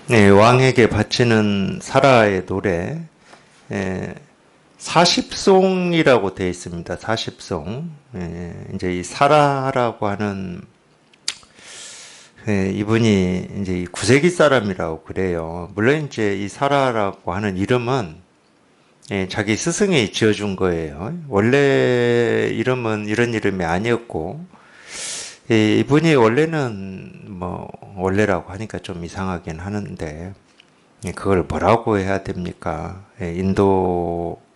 네, 왕에게 바치는 사라의 노래, 예, 40송이라고 되어 있습니다. 40송. 이제 이 사라라고 하는 이분이 이제 이 9세기 사람이라고 그래요. 물론 이제 이 사라라고 하는 이름은 자기 스승이 지어준 거예요. 원래 이름은 이런 이름이 아니었고, 이분이 원래는 뭐 원래라고 하니까 좀 이상하긴 하는데 그걸 뭐라고 해야 됩니까?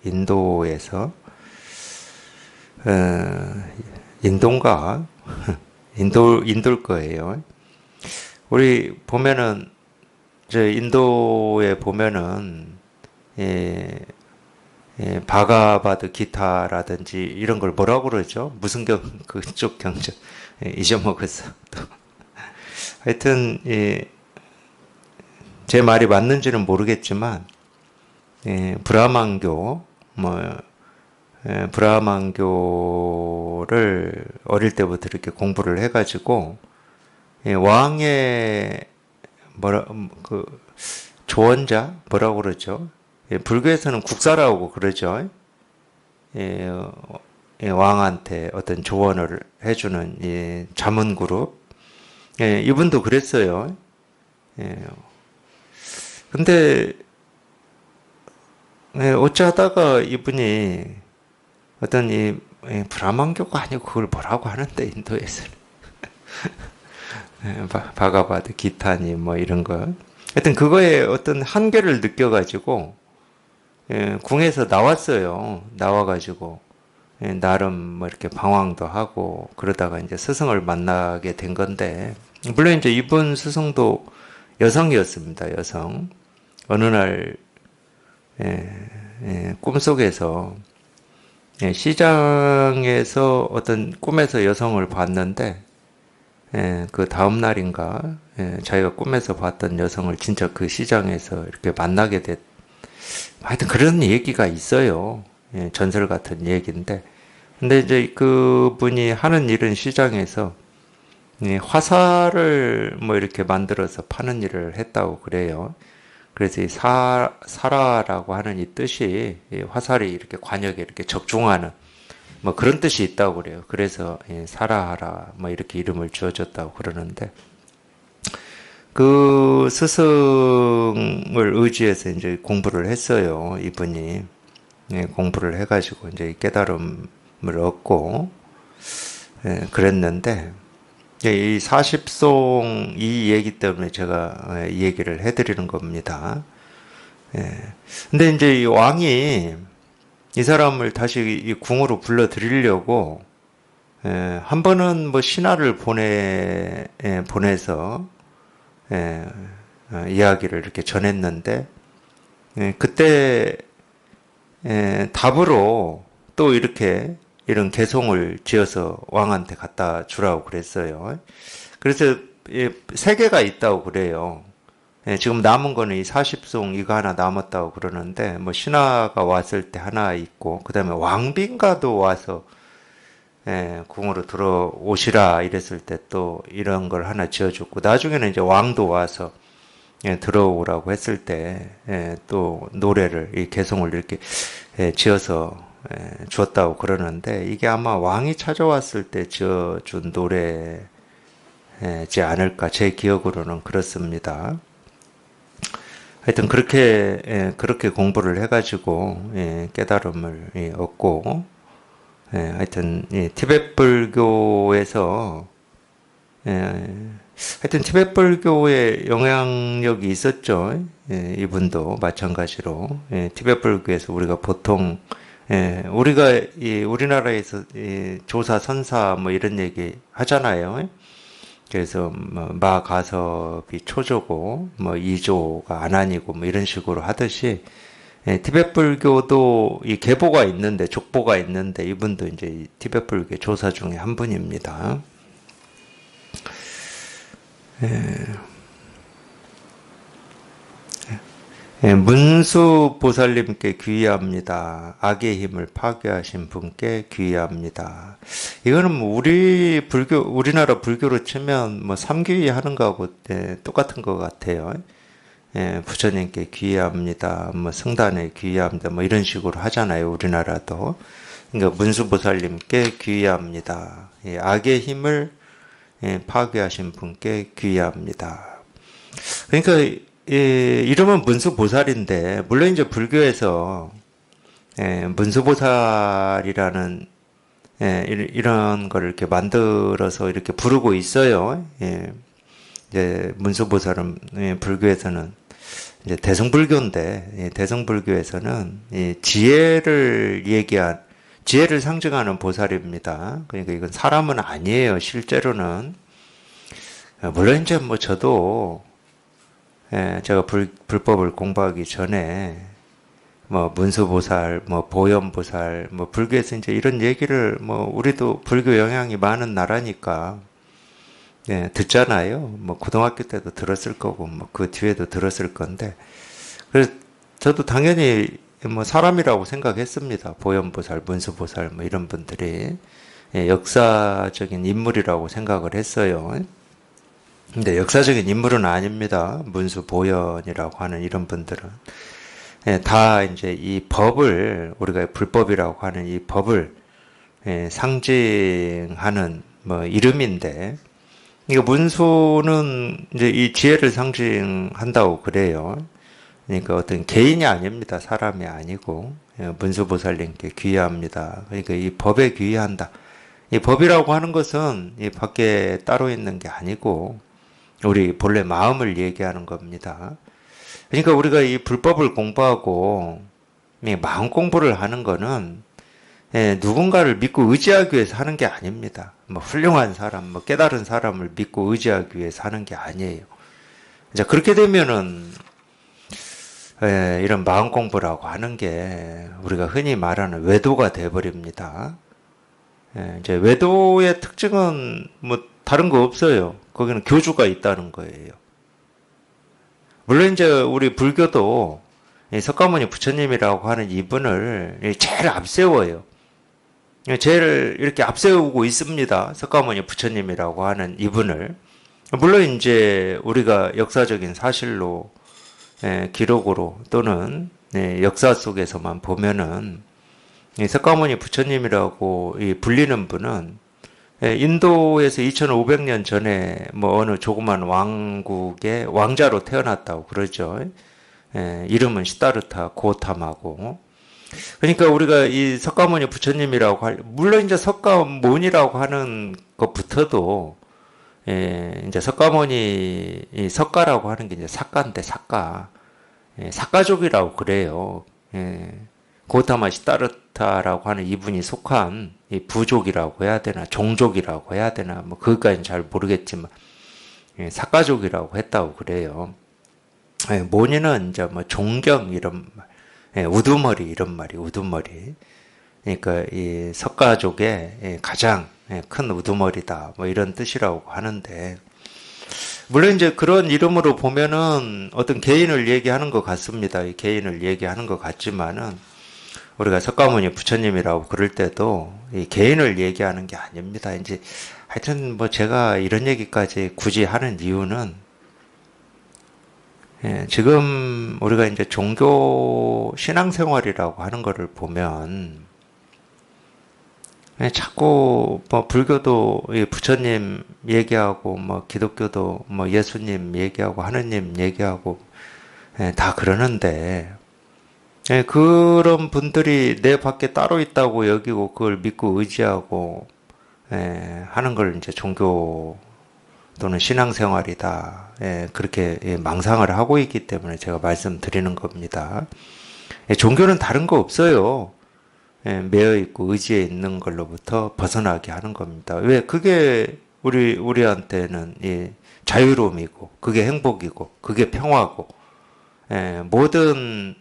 인도에서 인도인가 인도일 거예요. 우리 보면은 저 인도에 보면은 예, 바가바드 기타라든지 이런 걸 뭐라고 그러죠? 무슨 그쪽 경전 잊어먹었어. 또. 하여튼 제 말이 맞는지는 모르겠지만 브라만교 브라만교를 어릴 때부터 이렇게 공부를 해가지고 왕의 뭐라 그 조언자 뭐라고 그러죠? 불교에서는 국사라고 그러죠. 왕한테 어떤 조언을 해주는 자문 그룹. 이분도 그랬어요. 근데 어쩌다가 이분이 어떤 브라만교가 아니고 그걸 뭐라고 하는데 인도에서는 바가바드 기타니 뭐 이런 거. 하여튼 그거에 어떤 한계를 느껴가지고 궁에서 나왔어요. 나와가지고 나름 뭐 이렇게 방황도 하고 그러다가 이제 스승을 만나게 된 건데 물론 이제 이분 스승도 여성이었습니다. 여성. 어느 날 꿈속에서 시장에서 어떤 꿈에서 여성을 봤는데 그 다음 날인가 자기가 꿈에서 봤던 여성을 진짜 그 시장에서 이렇게 만나게 됐. 하여튼 그런 얘기가 있어요. 전설 같은 얘기인데. 근데 이제 그분이 하는 일은 시장에서 화살을 뭐 이렇게 만들어서 파는 일을 했다고 그래요. 그래서 이 사라라고 하는 이 뜻이 화살이 이렇게 관역에 이렇게 적중하는 뭐 그런 뜻이 있다고 그래요. 그래서 사라하라 뭐 이렇게 이름을 지어줬다고 그러는데 그 스승을 의지해서 이제 공부를 했어요. 이분이 공부를 해가지고 이제 깨달음을 얻고 그랬는데 이 40송 이 얘기 때문에 제가 이 얘기를 해드리는 겁니다. 근데 이제 이 왕이 이 사람을 다시 이 궁으로 불러들이려고 한 번은 뭐 신하를 보내서 이야기를 이렇게 전했는데 그때 답으로 또 이렇게 이런 개송을 지어서 왕한테 갖다 주라고 그랬어요. 그래서 세 개가 있다고 그래요. 지금 남은 거는 이 40송 이거 하나 남았다고 그러는데 뭐 신하가 왔을 때 하나 있고 그다음에 왕빈가도 와서 궁으로 들어오시라 이랬을 때 또 이런 걸 하나 지어줬고 나중에는 이제 왕도 와서 들어오라고 했을 때 또 노래를 이 개송을 이렇게 지어서 주었다고 그러는데 이게 아마 왕이 찾아왔을 때 지어준 노래지 않을까 제 기억으로는 그렇습니다. 하여튼 그렇게 공부를 해가지고 깨달음을 얻고 하여튼 티베트 불교에서 하여튼 티베트 불교의 영향력이 있었죠. 이분도 마찬가지로 티베트 불교에서 우리가 보통 우리가 우리나라에서 조사 선사 뭐 이런 얘기 하잖아요. 그래서 뭐 마가섭이 초조고 뭐 이조가 안한이고 뭐 이런 식으로 하듯이 티베트 불교도 이 계보가 있는데 족보가 있는데 이분도 이제 티베트 불교 조사 중에 한 분입니다. 문수 보살님께 귀의합니다. 악의 힘을 파괴하신 분께 귀의합니다. 이거는 뭐 우리나라 불교로 치면 뭐 삼귀의 하는 거하고 똑같은 것 같아요. 부처님께 귀의합니다. 뭐 성단에 귀의합니다. 뭐 이런 식으로 하잖아요. 우리나라도. 그러니까 문수보살님께 귀의합니다. 악의 힘을 파괴하신 분께 귀의합니다. 그러니까 이름은 문수보살인데 물론 이제 불교에서 문수보살이라는 이런 걸 이렇게 만들어서 이렇게 부르고 있어요. 이제 문수보살은 불교에서는 이제 대승불교인데 대승불교에서는 지혜를 지혜를 상징하는 보살입니다. 그러니까 이건 사람은 아니에요. 실제로는 물론 이제 뭐 저도 제가 불법을 공부하기 전에 뭐 문수보살, 뭐 보현보살, 뭐 불교에서 이제 이런 얘기를 뭐 우리도 불교 영향이 많은 나라니까 듣잖아요. 뭐 고등학교 때도 들었을 거고 뭐 그 뒤에도 들었을 건데 그래서 저도 당연히 뭐 사람이라고 생각했습니다. 보현보살, 문수보살 뭐 이런 분들이 역사적인 인물이라고 생각을 했어요. 근데 역사적인 인물은 아닙니다. 문수보현이라고 하는 이런 분들은 다 이제 이 법을 우리가 불법이라고 하는 이 법을 상징하는 뭐 이름인데 이거 문수는 이제 이 지혜를 상징한다고 그래요. 그러니까 어떤 개인이 아닙니다. 사람이 아니고 문수보살님께 귀의합니다. 그러니까 이 법에 귀의한다. 이 법이라고 하는 것은 이 밖에 따로 있는 게 아니고 우리 본래 마음을 얘기하는 겁니다. 그러니까 우리가 이 불법을 공부하고 마음 공부를 하는 거는 누군가를 믿고 의지하기 위해서 하는 게 아닙니다. 뭐 훌륭한 사람, 뭐 깨달은 사람을 믿고 의지하기 위해서 하는 게 아니에요. 이제 그렇게 되면은 이런 마음 공부라고 하는 게 우리가 흔히 말하는 외도가 돼버립니다. 이제 외도의 특징은 뭐 다른 거 없어요. 거기는 교주가 있다는 거예요. 물론 이제 우리 불교도 석가모니 부처님이라고 하는 이분을 제일 앞세워요. 제일 이렇게 앞세우고 있습니다. 석가모니 부처님이라고 하는 이분을. 물론 이제 우리가 역사적인 사실로 기록으로 또는 역사 속에서만 보면은 석가모니 부처님이라고 불리는 분은 인도에서 2500년 전에 뭐 어느 조그만 왕국의 왕자로 태어났다고 그러죠. 이름은 시다르타 고탐하고. 그러니까 우리가 이 석가모니 부처님이라고 물론 이제 석가모니라고 하는 것부터도 이제 석가모니 석가라고 하는 게 이제 사가인데 사가족이라고 그래요. 고타마 시다르타라고 하는 이분이 속한 이 부족이라고 해야 되나 종족이라고 해야 되나 뭐 그것까지는 잘 모르겠지만 사가족이라고 했다고 그래요. 모니는 이제 뭐 존경 이런 말, 우두머리 이런 말이 우두머리. 그러니까 이 석가족의 가장 큰 우두머리다 뭐 이런 뜻이라고 하는데 물론 이제 그런 이름으로 보면은 어떤 개인을 얘기하는 것 같습니다. 이 개인을 얘기하는 것 같지만은 우리가 석가모니 부처님이라고 그럴 때도 이 개인을 얘기하는 게 아닙니다. 이제 하여튼 뭐 제가 이런 얘기까지 굳이 하는 이유는 지금 우리가 이제 종교 신앙생활이라고 하는 거를 보면 자꾸 뭐 불교도 부처님 얘기하고 뭐 기독교도 뭐 예수님 얘기하고 하느님 얘기하고 다 그러는데 그런 분들이 내 밖에 따로 있다고 여기고 그걸 믿고 의지하고 하는 걸 이제 종교 또는 신앙생활이다. 그렇게 망상을 하고 있기 때문에 제가 말씀드리는 겁니다. 종교는 다른 거 없어요. 매여 있고 의지에 있는 걸로부터 벗어나게 하는 겁니다. 왜? 그게 우리한테는 자유로움이고, 그게 행복이고, 그게 평화고, 모든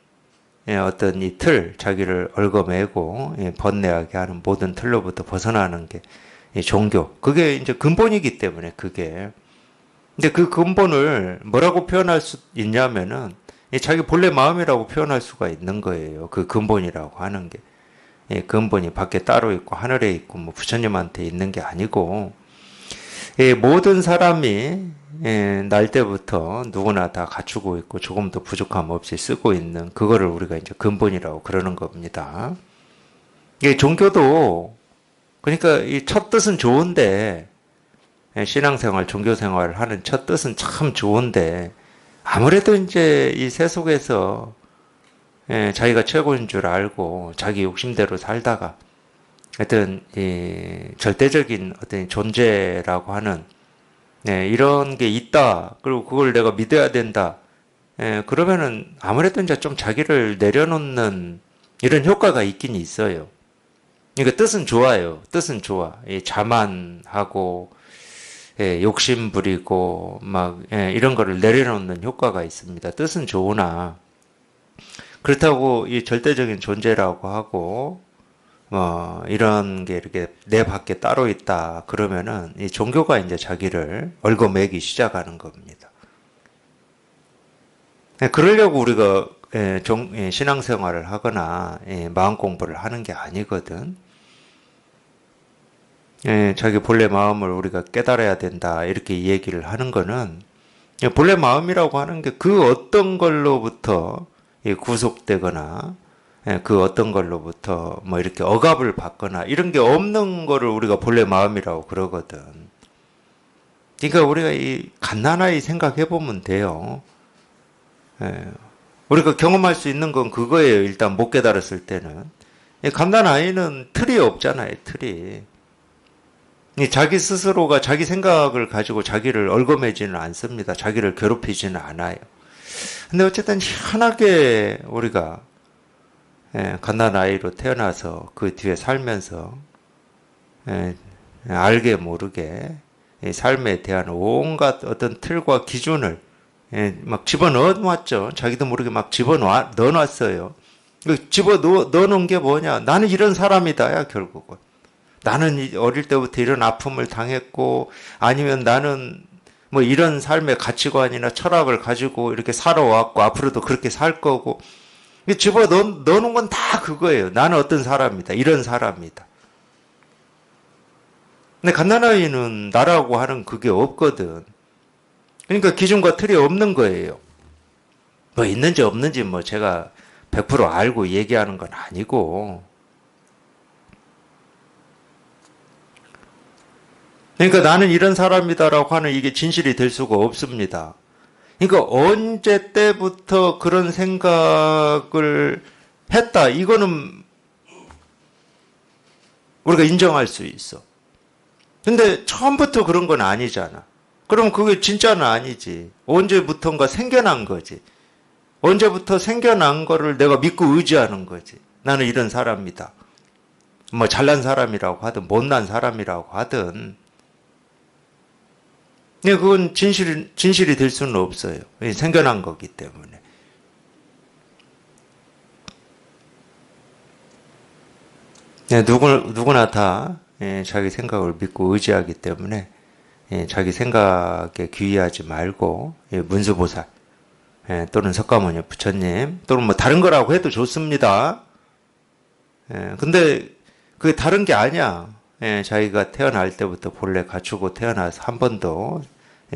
어떤 이 자기를 얽어매고 번뇌하게 하는 모든 틀로부터 벗어나는 게 종교. 그게 이제 근본이기 때문에 그게. 근데 그 근본을 뭐라고 표현할 수 있냐면은 자기 본래 마음이라고 표현할 수가 있는 거예요. 그 근본이라고 하는 게. 근본이 밖에 따로 있고 하늘에 있고 뭐 부처님한테 있는 게 아니고 모든 사람이 날 때부터 누구나 다 갖추고 있고 조금도 부족함 없이 쓰고 있는 그거를 우리가 이제 근본이라고 그러는 겁니다. 이게 종교도 그러니까 이 첫 뜻은 좋은데 신앙생활, 종교생활을 하는 첫 뜻은 참 좋은데 아무래도 이제 이 세속에서 자기가 최고인 줄 알고 자기 욕심대로 살다가 하여튼 이 절대적인 어떤 존재라고 하는 이런 게 있다. 그리고 그걸 내가 믿어야 된다. 그러면은 아무래도 이제 좀 자기를 내려놓는 이런 효과가 있긴 있어요. 그러니까 뜻은 좋아요. 뜻은 좋아. 자만하고 욕심 부리고 막 이런 거를 내려놓는 효과가 있습니다. 뜻은 좋으나 그렇다고 이 절대적인 존재라고 하고 이런 게 이렇게 내 밖에 따로 있다 그러면은 이 종교가 이제 자기를 얽어매기 시작하는 겁니다. 그러려고 우리가 신앙생활을 하거나 마음 공부를 하는 게 아니거든. 자기 본래 마음을 우리가 깨달아야 된다 이렇게 얘기를 하는 거는 본래 마음이라고 하는 게 그 어떤 걸로부터 구속되거나 그 어떤 걸로부터 뭐 이렇게 억압을 받거나 이런 게 없는 거를 우리가 본래 마음이라고 그러거든. 그러니까 우리가 이 갓난아이 생각해 보면 돼요. 우리가 경험할 수 있는 건 그거예요. 일단 못 깨달았을 때는. 갓난아이는 틀이 없잖아요. 틀이. 자기 스스로가 자기 생각을 가지고 자기를 얽어매지는 않습니다. 자기를 괴롭히지는 않아요. 근데 어쨌든 희한하게 우리가 갓난아이로 태어나서 그 뒤에 살면서 알게 모르게 삶에 대한 온갖 어떤 틀과 기준을 막 집어넣어 놨죠. 자기도 모르게 막 집어넣어 놨어요. 집어넣어 놓은 게 뭐냐? 나는 이런 사람이다야 결국은. 나는 어릴 때부터 이런 아픔을 당했고 아니면 나는 뭐 이런 삶의 가치관이나 철학을 가지고 이렇게 살아왔고 앞으로도 그렇게 살 거고 집어 넣어놓은 건 다 그거예요. 나는 어떤 사람이다. 이런 사람이다. 근데 갓난아이는 나라고 하는 그게 없거든. 그러니까 기준과 틀이 없는 거예요. 뭐 있는지 없는지 뭐 제가 100% 알고 얘기하는 건 아니고 그러니까 나는 이런 사람이다라고 하는 이게 진실이 될 수가 없습니다. 그러니까 언제 때부터 그런 생각을 했다. 이거는 우리가 인정할 수 있어. 근데 처음부터 그런 건 아니잖아. 그럼 그게 진짜는 아니지. 언제부턴가 생겨난 거지. 언제부터 생겨난 거를 내가 믿고 의지하는 거지. 나는 이런 사람이다. 뭐 잘난 사람이라고 하든 못난 사람이라고 하든 그건 진실이 될 수는 없어요. 생겨난 거기 때문에. 누구나 다 자기 생각을 믿고 의지하기 때문에 자기 생각에 귀의하지 말고 문수보살 또는 석가모니 부처님 또는 뭐 다른 거라고 해도 좋습니다. 근데 그게 다른 게 아니야. 자기가 태어날 때부터 본래 갖추고 태어나서 한 번도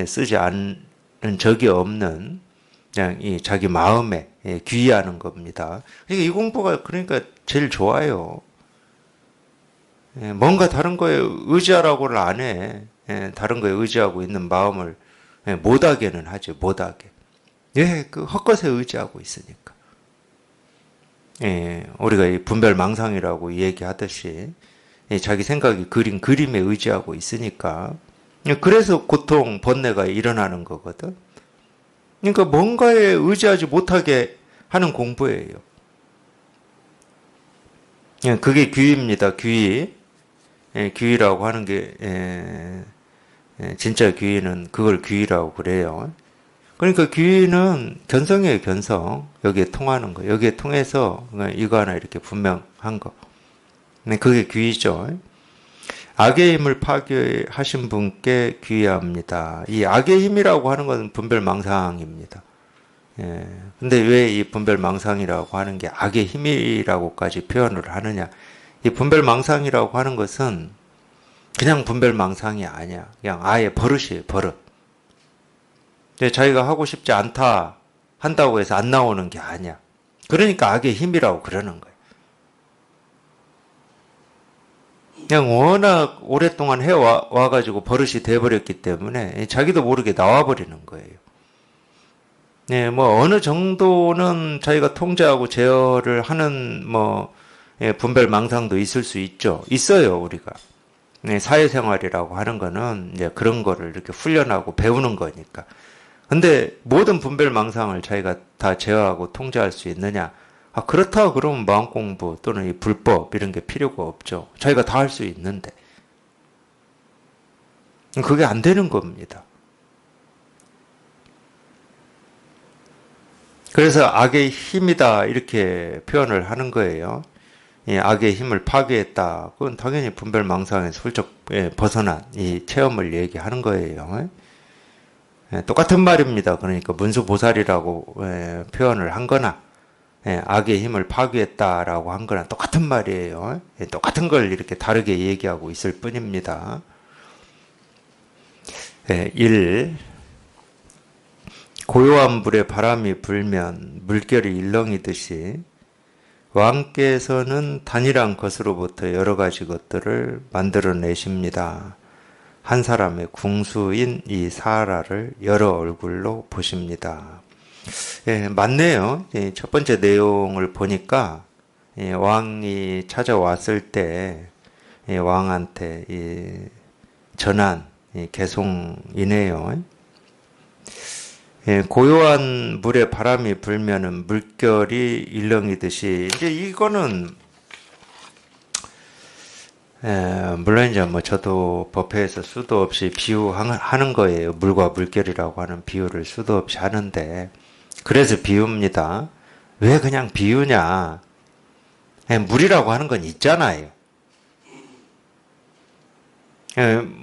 쓰지 않은 적이 없는 그냥 이 자기 마음에 귀의하는 겁니다. 그러니까 이 공부가 그러니까 제일 좋아요. 뭔가 다른 거에 의지하라고는 안 해. 다른 거에 의지하고 있는 마음을 못하게는 하죠. 못하게. 그 헛것에 의지하고 있으니까. 우리가 이 분별망상이라고 얘기하듯이 자기 생각이 그린 그림에 의지하고 있으니까 그래서 고통, 번뇌가 일어나는 거거든. 그러니까 뭔가에 의지하지 못하게 하는 공부예요. 그게 귀의입니다. 귀의. 귀의라고 하는 게 진짜 귀의는 그걸 귀의라고 그래요. 그러니까 귀의는 견성이에요. 견성. 여기에 통하는 거. 여기에 통해서 이거 하나 이렇게 분명한 거. 그게 귀의죠. 악의 힘을 파괴하신 분께 귀의합니다. 이 악의 힘이라고 하는 것은 분별망상입니다. 근데 왜 이 분별망상이라고 하는 게 악의 힘이라고까지 표현을 하느냐. 이 분별망상이라고 하는 것은 그냥 분별망상이 아니야. 그냥 아예 버릇이에요, 버릇. 근데 자기가 하고 싶지 않다 한다고 해서 안 나오는 게 아니야. 그러니까 악의 힘이라고 그러는 거예요. 그냥 워낙 오랫동안 해와가지고 버릇이 돼버렸기 때문에 자기도 모르게 나와버리는 거예요. 네, 뭐 어느 정도는 자기가 통제하고 제어를 하는 분별 망상도 있을 수 있죠. 있어요, 우리가. 네, 사회생활이라고 하는 거는 이제 그런 거를 이렇게 훈련하고 배우는 거니까. 근데 모든 분별 망상을 자기가 다 제어하고 통제할 수 있느냐? 그렇다고 그러면 마음 공부 또는 이 불법 이런 게 필요가 없죠. 자기가 다 할 수 있는데. 그게 안 되는 겁니다. 그래서 악의 힘이다 이렇게 표현을 하는 거예요. 악의 힘을 파괴했다. 그건 당연히 분별망상에서 훌쩍 벗어난 이 체험을 얘기하는 거예요. 똑같은 말입니다. 그러니까 문수보살이라고 표현을 한 거나 악의 힘을 파괴했다라고 한 거나 똑같은 말이에요. 똑같은 걸 이렇게 다르게 얘기하고 있을 뿐입니다. 1. 고요한 물에 바람이 불면 물결이 일렁이듯이 왕께서는 단일한 것으로부터 여러 가지 것들을 만들어내십니다. 한 사람의 궁수인 이 사라를 여러 얼굴로 보십니다. 맞네요. 첫 번째 내용을 보니까 왕이 찾아왔을 때 왕한테 전한 개송이네요. 고요한 물에 바람이 불면은 물결이 일렁이듯이 이제 이거는 물론 이제 저도 법회에서 수도 없이 비유하는 거예요. 물과 물결이라고 하는 비유를 수도 없이 하는데 그래서 비유입니다. 왜 그냥 비유냐? 물이라고 하는 건 있잖아요.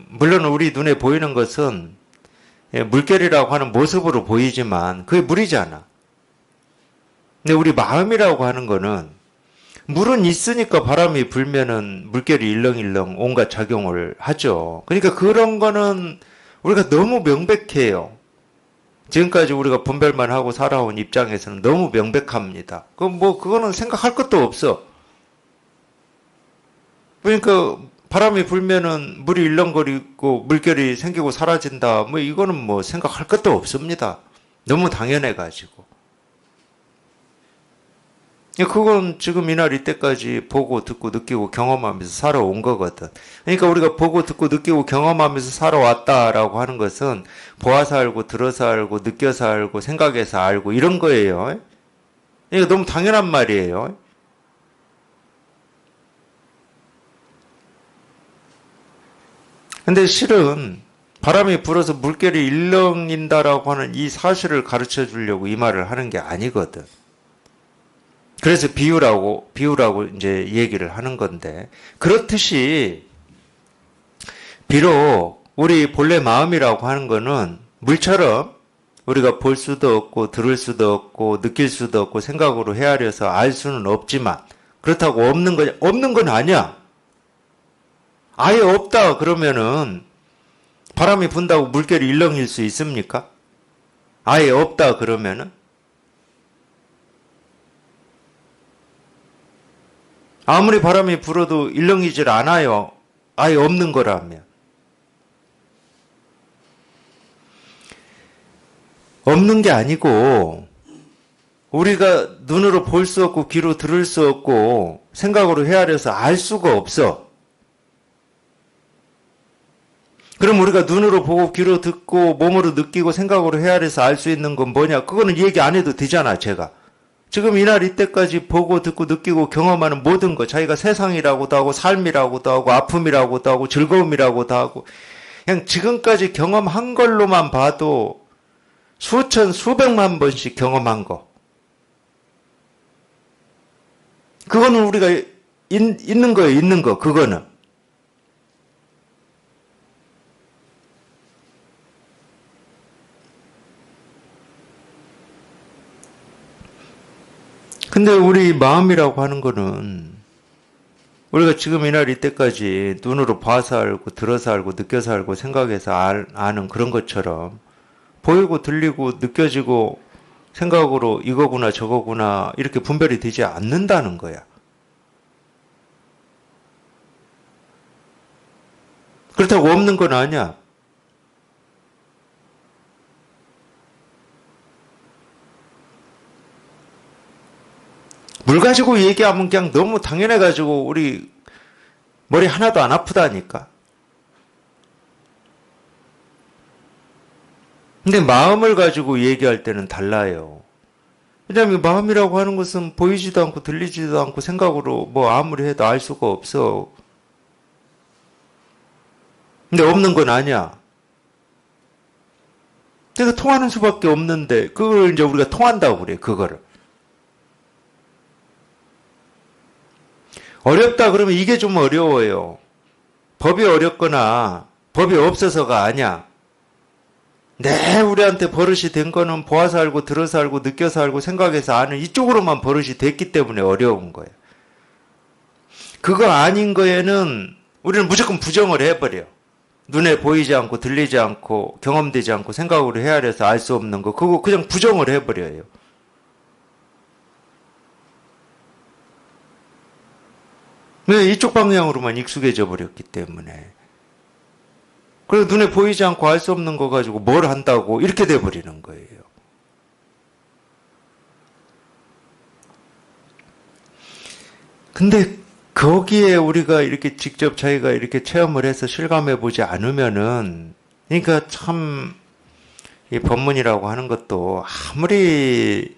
물론 우리 눈에 보이는 것은 물결이라고 하는 모습으로 보이지만 그게 물이잖아. 근데 우리 마음이라고 하는 거는 물은 있으니까 바람이 불면은 물결이 일렁일렁 온갖 작용을 하죠. 그러니까 그런 거는 우리가 너무 명백해요. 지금까지 우리가 분별만 하고 살아온 입장에서는 너무 명백합니다. 그거는 생각할 것도 없어. 그러니까 바람이 불면은 물이 일렁거리고 물결이 생기고 사라진다. 이거는 생각할 것도 없습니다. 너무 당연해가지고. 그건 지금 이날 이때까지 보고 듣고 느끼고 경험하면서 살아온 거거든. 그러니까 우리가 보고 듣고 느끼고 경험하면서 살아왔다라고 하는 것은 보아서 알고 들어서 알고 느껴서 알고 생각해서 알고 이런 거예요. 이거 너무 당연한 말이에요. 근데 실은 바람이 불어서 물결이 일렁인다라고 하는 이 사실을 가르쳐 주려고 이 말을 하는 게 아니거든. 그래서 비유라고 이제 얘기를 하는 건데, 그렇듯이, 비록 우리 본래 마음이라고 하는 거는 물처럼 우리가 볼 수도 없고, 들을 수도 없고, 느낄 수도 없고, 생각으로 헤아려서 알 수는 없지만, 그렇다고 없는 건 아니야. 아예 없다 그러면은, 바람이 분다고 물결이 일렁일 수 있습니까? 아예 없다 그러면은? 아무리 바람이 불어도 일렁이질 않아요. 아예 없는 거라면. 없는 게 아니고 우리가 눈으로 볼 수 없고 귀로 들을 수 없고 생각으로 헤아려서 알 수가 없어. 그럼 우리가 눈으로 보고 귀로 듣고 몸으로 느끼고 생각으로 헤아려서 알 수 있는 건 뭐냐? 그거는 얘기 안 해도 되잖아, 제가. 지금 이날 이때까지 보고 듣고 느끼고 경험하는 모든 것, 자기가 세상이라고도 하고 삶이라고도 하고 아픔이라고도 하고 즐거움이라고도 하고 그냥 지금까지 경험한 걸로만 봐도 수천 수백만 번씩 경험한 거, 그거는 우리가 있는 거예요. 있는 거 그거는. 근데 우리 마음이라고 하는 거는 우리가 지금 이날 이때까지 눈으로 봐서 알고 들어서 알고 느껴서 알고 생각해서 아는 그런 것처럼 보이고 들리고 느껴지고 생각으로 이거구나 저거구나 이렇게 분별이 되지 않는다는 거야. 그렇다고 없는 건 아니야. 물 가지고 얘기하면 그냥 너무 당연해가지고 우리 머리 하나도 안 아프다니까. 근데 마음을 가지고 얘기할 때는 달라요. 왜냐하면 마음이라고 하는 것은 보이지도 않고 들리지도 않고 생각으로 뭐 아무리 해도 알 수가 없어. 근데 없는 건 아니야. 내가 통하는 수밖에 없는데 그걸 이제 우리가 통한다고 그래. 그거를. 어렵다 그러면 이게 좀 어려워요. 법이 어렵거나 법이 없어서가 아니야. 우리한테 버릇이 된 거는 보아서 알고 들어서 알고 느껴서 알고 생각해서 아는 이쪽으로만 버릇이 됐기 때문에 어려운 거예요. 그거 아닌 거에는 우리는 무조건 부정을 해버려. 눈에 보이지 않고 들리지 않고 경험되지 않고 생각으로 헤아려서 알 수 없는 거 그거 그냥 부정을 해버려요. 왜 이쪽 방향으로만 익숙해져 버렸기 때문에. 그리고 눈에 보이지 않고 알 수 없는 거 가지고 뭘 한다고 이렇게 돼버리는 거예요. 근데 거기에 우리가 이렇게 직접 자기가 이렇게 체험을 해서 실감해 보지 않으면은, 그러니까 참, 이 법문이라고 하는 것도 아무리,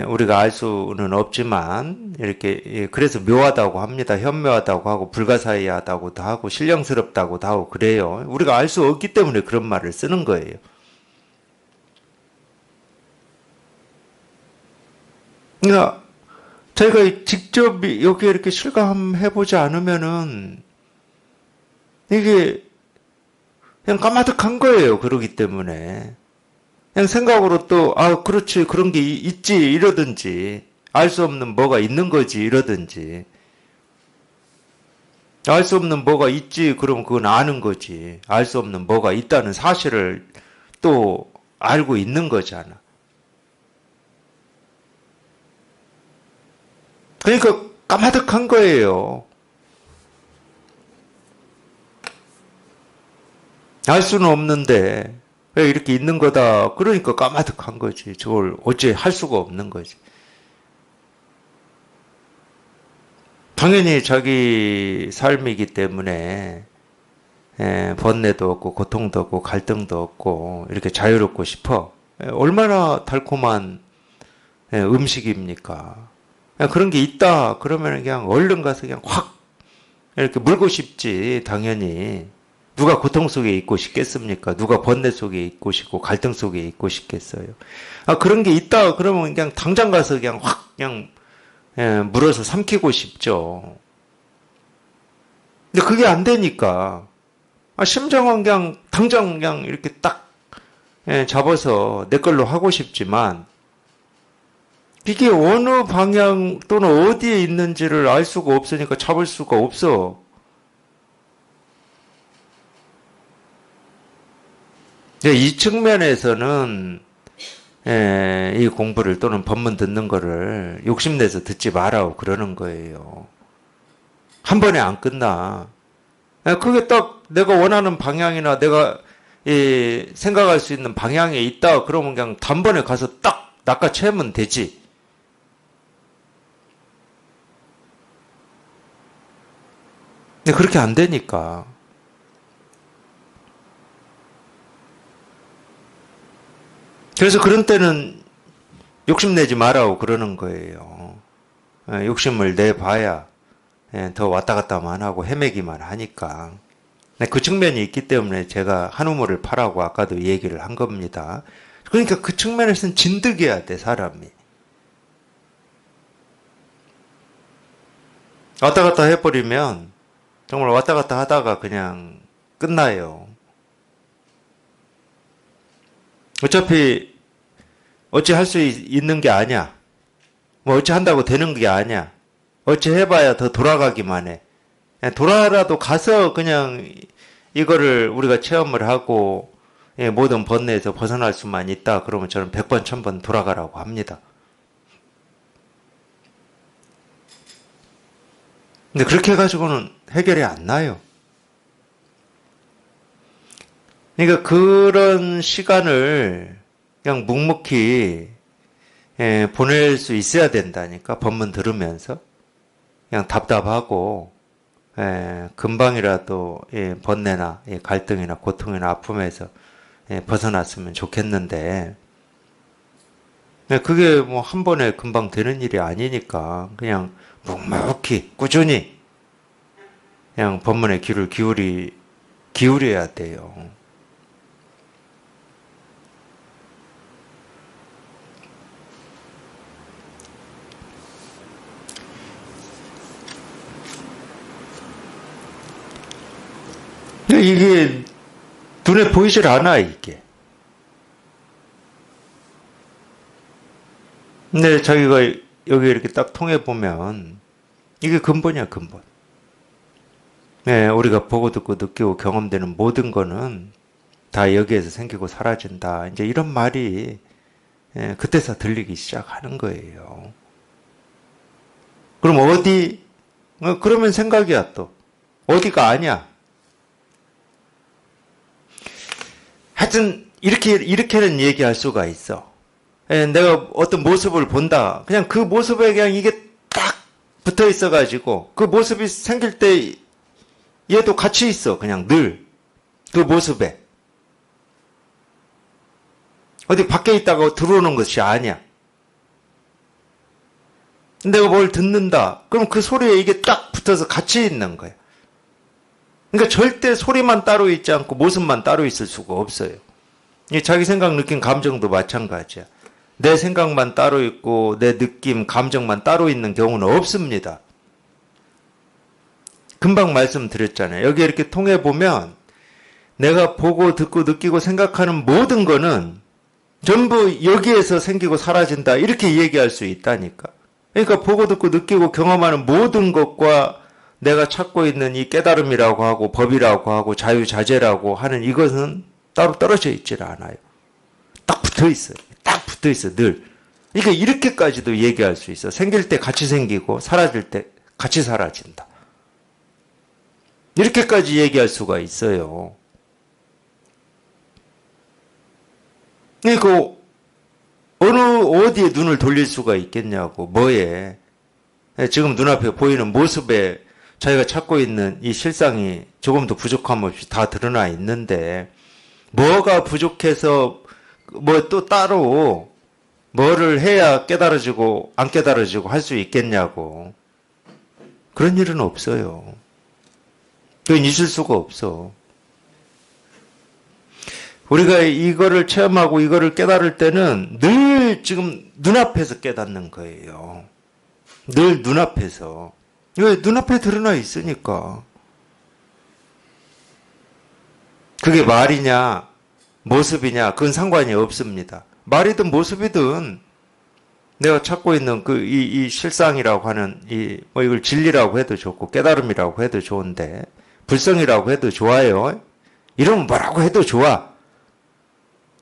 우리가 알 수는 없지만, 이렇게, 그래서 묘하다고 합니다. 현묘하다고 하고, 불가사의하다고도 하고, 신령스럽다고도 하고, 그래요. 우리가 알 수 없기 때문에 그런 말을 쓰는 거예요. 그러니까, 저희가 직접 여기 이렇게 실감해보지 않으면은 이게 그냥 까마득한 거예요. 그러기 때문에. 그냥 생각으로 또, 그렇지. 그런 게 있지. 이러든지. 알 수 없는 뭐가 있는 거지. 이러든지. 알 수 없는 뭐가 있지. 그럼 그건 아는 거지. 알 수 없는 뭐가 있다는 사실을 또 알고 있는 거잖아. 그러니까 까마득한 거예요. 알 수는 없는데 왜 이렇게 있는 거다. 그러니까 까마득한 거지. 저걸 어째 할 수가 없는 거지. 당연히 자기 삶이기 때문에 번뇌도 없고 고통도 없고 갈등도 없고 이렇게 자유롭고 싶어. 얼마나 달콤한 음식입니까? 그냥 그런 게 있다. 그러면 그냥 얼른 가서 그냥 확 이렇게 물고 싶지. 당연히. 누가 고통 속에 있고 싶겠습니까? 누가 번뇌 속에 있고 싶고 갈등 속에 있고 싶겠어요? 그런 게 있다. 그러면 그냥 당장 가서 그냥 확 그냥 물어서 삼키고 싶죠. 근데 그게 안 되니까 심정은 그냥 당장 그냥 이렇게 딱 잡아서 내 걸로 하고 싶지만 이게 어느 방향 또는 어디에 있는지를 알 수가 없으니까 잡을 수가 없어. 이 측면에서는 이 공부를 또는 법문 듣는 거를 욕심내서 듣지 말라고 그러는 거예요. 한 번에 안 끝나. 그게 딱 내가 원하는 방향이나 내가 생각할 수 있는 방향에 있다. 그러면 그냥 단번에 가서 딱 낚아채면 되지. 근데 그렇게 안 되니까. 그래서 그런 때는 욕심내지 말라고 그러는 거예요. 욕심을 내봐야 더 왔다 갔다만 하고 헤매기만 하니까. 그 측면이 있기 때문에 제가 한우물을 파라고 아까도 얘기를 한 겁니다. 그러니까 그 측면에서는 진득해야 돼, 사람이. 왔다 갔다 해버리면 정말 왔다 갔다 하다가 그냥 끝나요. 어차피 어찌 할 수 있는 게 아니야. 뭐 어찌 한다고 되는 게 아니야. 어찌 해봐야 더 돌아가기만 해. 돌아라도 가서 그냥 이거를 우리가 체험을 하고 모든 번뇌에서 벗어날 수만 있다. 그러면 저는 100번, 1000번 돌아가라고 합니다. 근데 그렇게 해가지고는 해결이 안 나요. 그러니까 그런 시간을 그냥 묵묵히 보낼 수 있어야 된다니까. 법문 들으면서 그냥 답답하고 금방이라도 번뇌나 갈등이나 고통이나 아픔에서 벗어났으면 좋겠는데 그게 뭐 한 번에 금방 되는 일이 아니니까 그냥 묵묵히 꾸준히 그냥 법문에 귀를 기울여야 돼요. 이게 눈에 보이질 않아, 이게. 근데 자기가 여기 이렇게 딱 통해 보면 이게 근본이야, 근본. 우리가 보고 듣고 느끼고 경험되는 모든 거는 다 여기에서 생기고 사라진다. 이제 이런 말이 그때서 들리기 시작하는 거예요. 그럼 어디? 그러면 생각이야 또. 어디가 아니야. 하여튼 이렇게는 얘기할 수가 있어. 내가 어떤 모습을 본다. 그냥 그 모습에 그냥 이게 딱 붙어 있어가지고 그 모습이 생길 때 얘도 같이 있어. 그냥 늘 그 모습에. 어디 밖에 있다가 들어오는 것이 아니야. 내가 뭘 듣는다. 그럼 그 소리에 이게 딱 붙어서 같이 있는 거야. 그러니까 절대 소리만 따로 있지 않고 모습만 따로 있을 수가 없어요. 자기 생각, 느낌, 감정도 마찬가지야. 내 생각만 따로 있고 내 느낌, 감정만 따로 있는 경우는 없습니다. 금방 말씀드렸잖아요. 여기 이렇게 통해 보면 내가 보고 듣고 느끼고 생각하는 모든 거는 전부 여기에서 생기고 사라진다. 이렇게 얘기할 수 있다니까. 그러니까 보고 듣고 느끼고 경험하는 모든 것과 내가 찾고 있는 이 깨달음이라고 하고 법이라고 하고 자유자재라고 하는 이것은 따로 떨어져 있질 않아요. 딱 붙어 있어요. 딱 붙어 있어, 늘. 그러니까 이렇게까지도 얘기할 수 있어. 생길 때 같이 생기고 사라질 때 같이 사라진다. 이렇게까지 얘기할 수가 있어요. 그러니까 어디에 눈을 돌릴 수가 있겠냐고. 뭐에. 지금 눈앞에 보이는 모습에 자기가 찾고 있는 이 실상이 조금도 부족함 없이 다 드러나 있는데 뭐가 부족해서 뭐 또 따로 뭐를 해야 깨달아지고 안 깨달아지고 할 수 있겠냐고. 그런 일은 없어요. 그건 있을 수가 없어. 우리가 이거를 체험하고 이거를 깨달을 때는 늘 지금 눈앞에서 깨닫는 거예요. 늘 눈앞에서. 왜? 눈앞에 드러나 있으니까. 그게 말이냐 모습이냐 그건 상관이 없습니다. 말이든 모습이든 내가 찾고 있는 이 실상이라고 하는 뭐 이걸 진리라고 해도 좋고 깨달음이라고 해도 좋은데 불성이라고 해도 좋아요. 이러면 뭐라고 해도 좋아.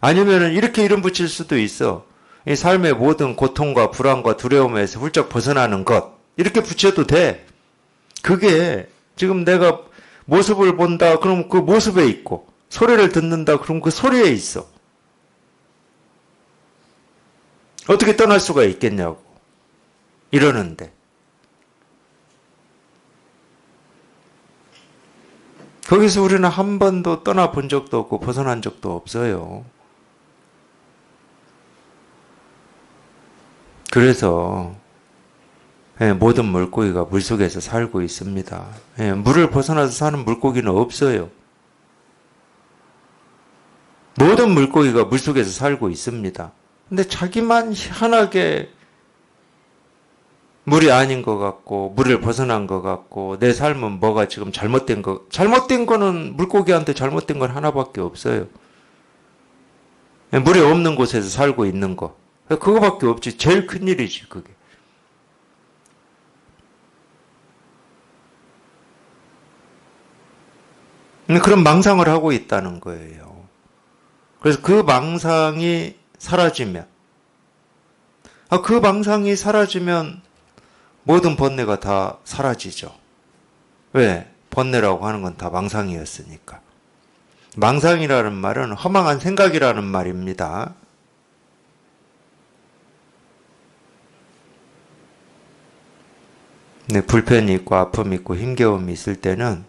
아니면은 이렇게 이름 붙일 수도 있어. 이 삶의 모든 고통과 불안과 두려움에서 훌쩍 벗어나는 것. 이렇게 붙여도 돼. 그게 지금 내가 모습을 본다. 그럼 그 모습에 있고 소리를 듣는다. 그럼 그 소리에 있어. 어떻게 떠날 수가 있겠냐고. 이러는데. 거기서 우리는 한 번도 떠나본 적도 없고 벗어난 적도 없어요. 그래서 모든 물고기가 물속에서 살고 있습니다. 물을 벗어나서 사는 물고기는 없어요. 모든 물고기가 물속에서 살고 있습니다. 근데 자기만 희한하게 물이 아닌 것 같고 물을 벗어난 것 같고 내 삶은 뭐가 지금 잘못된 거는 물고기한테 잘못된 건 하나밖에 없어요. 물이 없는 곳에서 살고 있는 거. 그거밖에 없지. 제일 큰 일이지 그게. 그런 망상을 하고 있다는 거예요. 그래서 그 망상이 사라지면, 그 망상이 사라지면 모든 번뇌가 다 사라지죠. 왜? 번뇌라고 하는 건 다 망상이었으니까. 망상이라는 말은 허망한 생각이라는 말입니다. 네, 불편이 있고 아픔이 있고 힘겨움이 있을 때는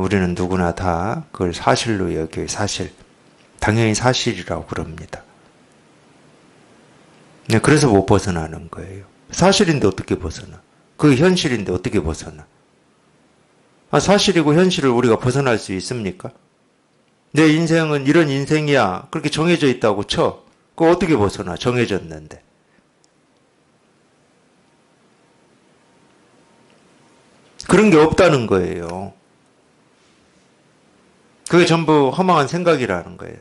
우리는 누구나 다 그걸 사실로 여겨요. 사실. 당연히 사실이라고 그럽니다. 네, 그래서 못 벗어나는 거예요. 사실인데 어떻게 벗어나? 그게 현실인데 어떻게 벗어나? 사실이고 현실을 우리가 벗어날 수 있습니까? 내 인생은 이런 인생이야. 그렇게 정해져 있다고 쳐. 그거 어떻게 벗어나? 정해졌는데. 그런 게 없다는 거예요. 그게 전부 허망한 생각이라는 거예요.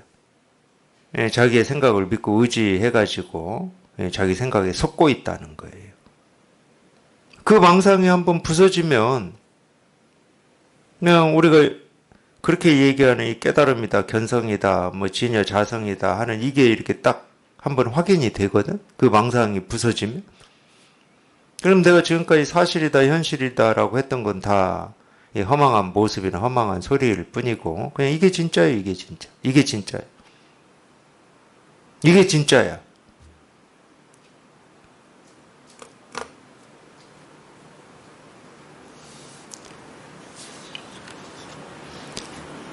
자기의 생각을 믿고 의지해가지고 자기 생각에 속고 있다는 거예요. 그 망상이 한번 부서지면 그냥 우리가 그렇게 얘기하는 이 깨달음이다, 견성이다, 뭐 진여 자성이다 하는 이게 이렇게 딱 한번 확인이 되거든. 그 망상이 부서지면. 그럼 내가 지금까지 사실이다, 현실이다라고 했던 건 다 허망한 모습이나 허망한 소리일 뿐이고 그냥 이게 진짜예요, 이게 진짜. 이게 진짜예요. 이게 진짜야.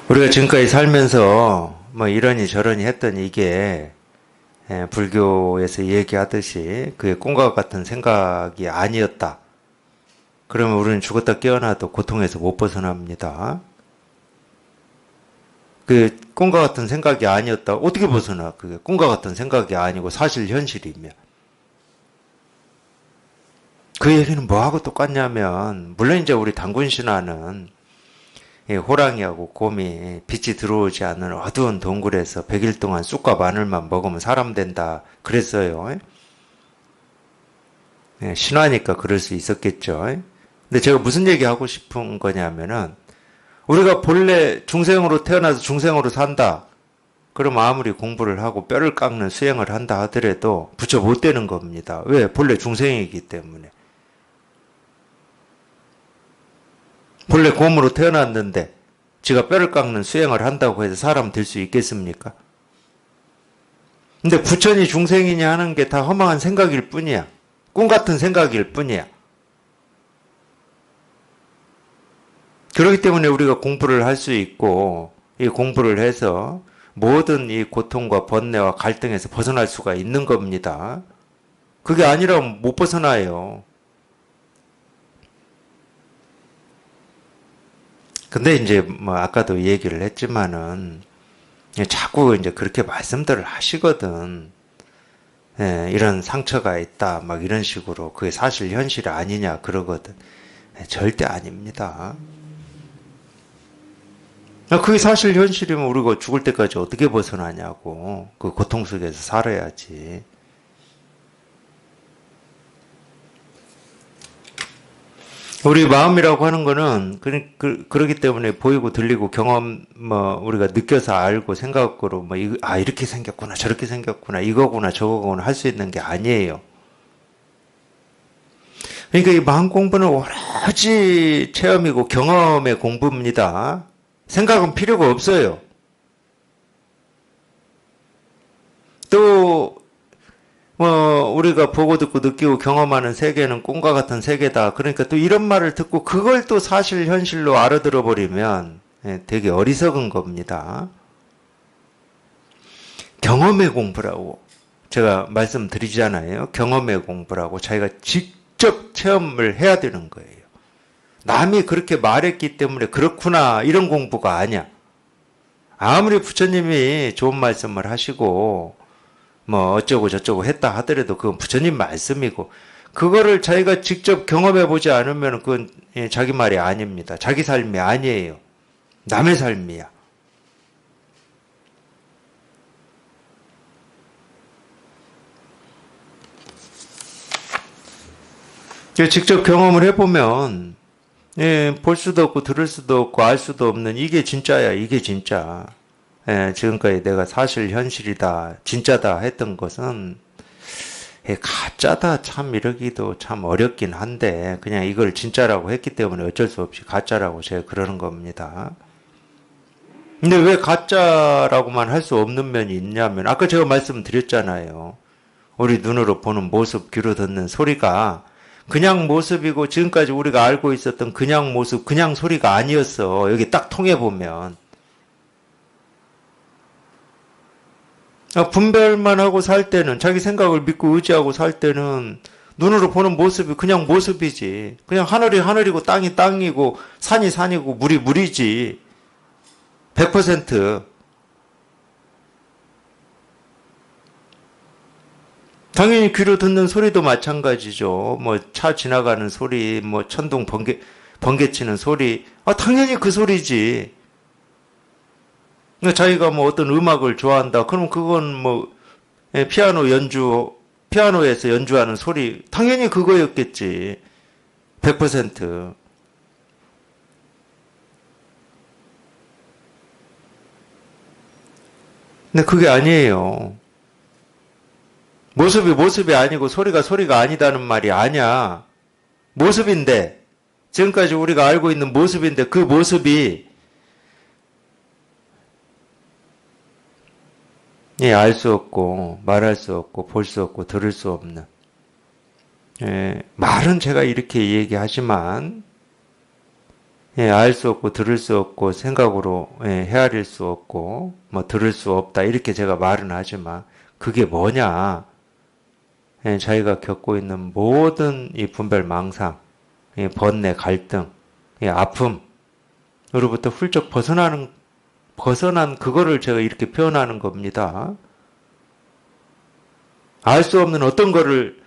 우리가 지금까지 살면서 뭐 이러니 저러니 했던 이게 불교에서 얘기하듯이 그게 꿈과 같은 생각이 아니었다. 그러면 우리는 죽었다 깨어나도 고통에서 못 벗어납니다. 그 꿈과 같은 생각이 아니었다. 어떻게 벗어나? 그게 꿈과 같은 생각이 아니고 사실 현실이며. 그 얘기는 뭐하고 똑같냐면 물론 이제 우리 단군 신화는 호랑이하고 곰이 빛이 들어오지 않는 어두운 동굴에서 100일 동안 쑥과 마늘만 먹으면 사람 된다 그랬어요. 신화니까 그럴 수 있었겠죠. 근데 제가 무슨 얘기하고 싶은 거냐면은 우리가 본래 중생으로 태어나서 중생으로 산다. 그럼 아무리 공부를 하고 뼈를 깎는 수행을 한다 하더라도 부처 못 되는 겁니다. 왜? 본래 중생이기 때문에. 본래 곰으로 태어났는데 지가 뼈를 깎는 수행을 한다고 해서 사람 될 수 있겠습니까? 근데 부처니 중생이냐 하는 게 다 허망한 생각일 뿐이야. 꿈 같은 생각일 뿐이야. 그렇기 때문에 우리가 공부를 할 수 있고 이 공부를 해서 모든 이 고통과 번뇌와 갈등에서 벗어날 수가 있는 겁니다. 그게 아니라면 못 벗어나요. 근데 이제 뭐 아까도 얘기를 했지만은 자꾸 이제 그렇게 말씀들을 하시거든. 이런 상처가 있다 막 이런 식으로 그게 사실 현실이 아니냐 그러거든. 절대 아닙니다. 그게 사실 현실이면 우리가 죽을 때까지 어떻게 벗어나냐고. 그 고통 속에서 살아야지. 우리 마음이라고 하는 거는 그러기 때문에 보이고 들리고 경험 우리가 느껴서 알고 생각으로 이렇게 생겼구나 저렇게 생겼구나 이거구나 저거구나 할 수 있는 게 아니에요. 그러니까 이 마음 공부는 오로지 체험이고 경험의 공부입니다. 생각은 필요가 없어요. 또 우리가 보고 듣고 느끼고 경험하는 세계는 꿈과 같은 세계다. 그러니까 또 이런 말을 듣고 그걸 또 사실 현실로 알아들어 버리면 되게 어리석은 겁니다. 경험의 공부라고 제가 말씀드리잖아요. 경험의 공부라고 자기가 직접 체험을 해야 되는 거예요. 남이 그렇게 말했기 때문에 그렇구나 이런 공부가 아니야. 아무리 부처님이 좋은 말씀을 하시고 어쩌고 저쩌고 했다 하더라도 그건 부처님 말씀이고 그거를 자기가 직접 경험해 보지 않으면 그건 자기 말이 아닙니다. 자기 삶이 아니에요. 남의 삶이야. 직접 경험을 해보면 예, 볼 수도 없고 들을 수도 없고 알 수도 없는 이게 진짜야. 이게 진짜. 예, 지금까지 내가 사실 현실이다, 진짜다 했던 것은 예, 가짜다 참 이러기도 참 어렵긴 한데 그냥 이걸 진짜라고 했기 때문에 어쩔 수 없이 가짜라고 제가 그러는 겁니다. 근데 왜 가짜라고만 할 수 없는 면이 있냐면 아까 제가 말씀드렸잖아요. 우리 눈으로 보는 모습, 귀로 듣는 소리가 그냥 모습이고 지금까지 우리가 알고 있었던 그냥 모습, 그냥 소리가 아니었어. 여기 딱 통해보면. 분별만 하고 살 때는 자기 생각을 믿고 의지하고 살 때는 눈으로 보는 모습이 그냥 모습이지. 그냥 하늘이 하늘이고 땅이 땅이고 산이 산이고 물이 물이지. 100%. 당연히 귀로 듣는 소리도 마찬가지죠. 뭐 차 지나가는 소리, 뭐 천둥 번개 치는 소리. 당연히 그 소리지. 그러니까 자기가 뭐 어떤 음악을 좋아한다. 그럼 그건 뭐 예, 피아노에서 연주하는 소리. 당연히 그거였겠지. 100%. 근데 그게 아니에요. 모습이 모습이 아니고 소리가 소리가 아니다는 말이 아니야. 모습인데, 지금까지 우리가 알고 있는 모습인데 그 모습이 예, 알 수 없고 말할 수 없고 볼 수 없고 들을 수 없는 예, 말은 제가 이렇게 얘기하지만 예, 알 수 없고 들을 수 없고 생각으로 예, 헤아릴 수 없고 뭐 들을 수 없다 이렇게 제가 말은 하지만 그게 뭐냐? 예, 자기가 겪고 있는 모든 이 분별 망상, 이 번뇌 갈등, 이 아픔으로부터 훌쩍 벗어난 그거를 제가 이렇게 표현하는 겁니다. 알 수 없는 어떤 거를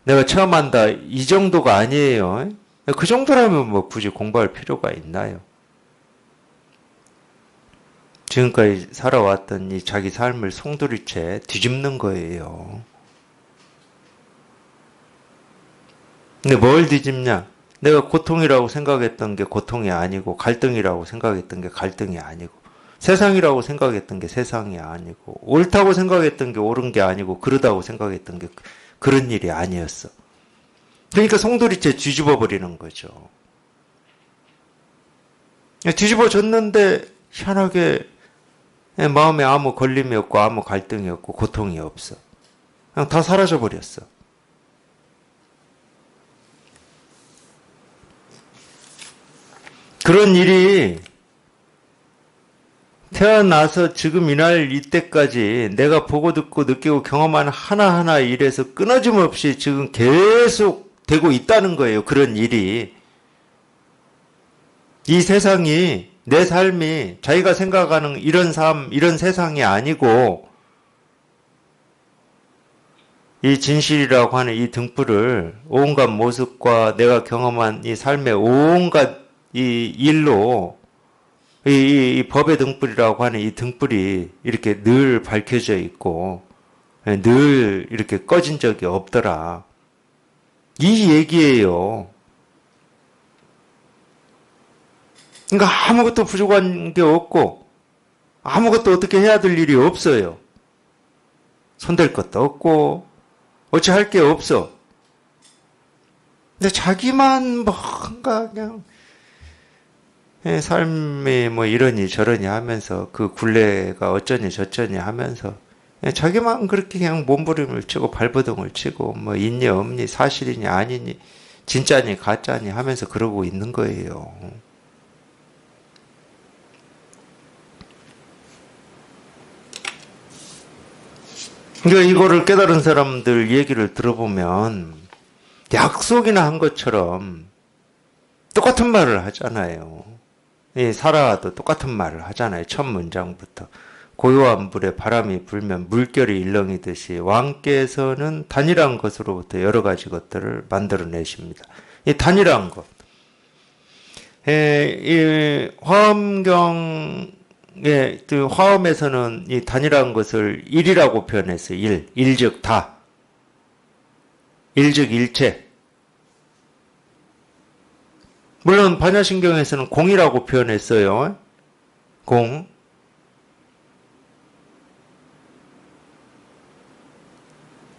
내가 체험한다 이 정도가 아니에요. 그 정도라면 뭐 굳이 공부할 필요가 있나요? 지금까지 살아왔던 이 자기 삶을 송두리째 뒤집는 거예요. 근데 뭘 뒤집냐? 내가 고통이라고 생각했던 게 고통이 아니고 갈등이라고 생각했던 게 갈등이 아니고 세상이라고 생각했던 게 세상이 아니고 옳다고 생각했던 게 옳은 게 아니고 그러다고 생각했던 게 그런 일이 아니었어. 그러니까 송두리째 뒤집어 버리는 거죠. 뒤집어졌는데 희한하게 마음에 아무 걸림이 없고 아무 갈등이 없고 고통이 없어. 그냥 다 사라져 버렸어. 그런 일이 태어나서 지금 이날 이때까지 내가 보고 듣고 느끼고 경험한 하나하나 일에서 끊어짐 없이 지금 계속 되고 있다는 거예요. 그런 일이. 이 세상이 내 삶이 자기가 생각하는 이런 삶, 이런 세상이 아니고 이 진실이라고 하는 이 등불을 온갖 모습과 내가 경험한 이 삶의 온갖 이 일로 이 법의 등불이라고 하는 이 등불이 이렇게 늘 밝혀져 있고 늘 이렇게 꺼진 적이 없더라. 이 얘기예요. 그러니까 아무것도 부족한 게 없고 아무것도 어떻게 해야 될 일이 없어요. 손댈 것도 없고 어찌 할 게 없어. 근데 자기만 뭔가 그냥 삶이 뭐 이러니 저러니 하면서 그 굴레가 어쩌니 저쩌니 하면서 자기만 그렇게 그냥 몸부림을 치고 발버둥을 치고 뭐 있니 없니 사실이니 아니니 진짜니 가짜니 하면서 그러고 있는 거예요. 그러니까 이거를 깨달은 사람들 얘기를 들어보면 약속이나 한 것처럼 똑같은 말을 하잖아요. 살아도 똑같은 말을 하잖아요. 첫 문장부터. 고요한 물에 바람이 불면 물결이 일렁이듯이 왕께서는 단일한 것으로부터 여러 가지 것들을 만들어내십니다. 이 단일한 것. 이 화엄경의 그 화엄에서는 이 단일한 것을 일이라고 표현했어요. 일즉 다. 일즉 일체. 물론 반야신경에서는 공이라고 표현했어요. 공.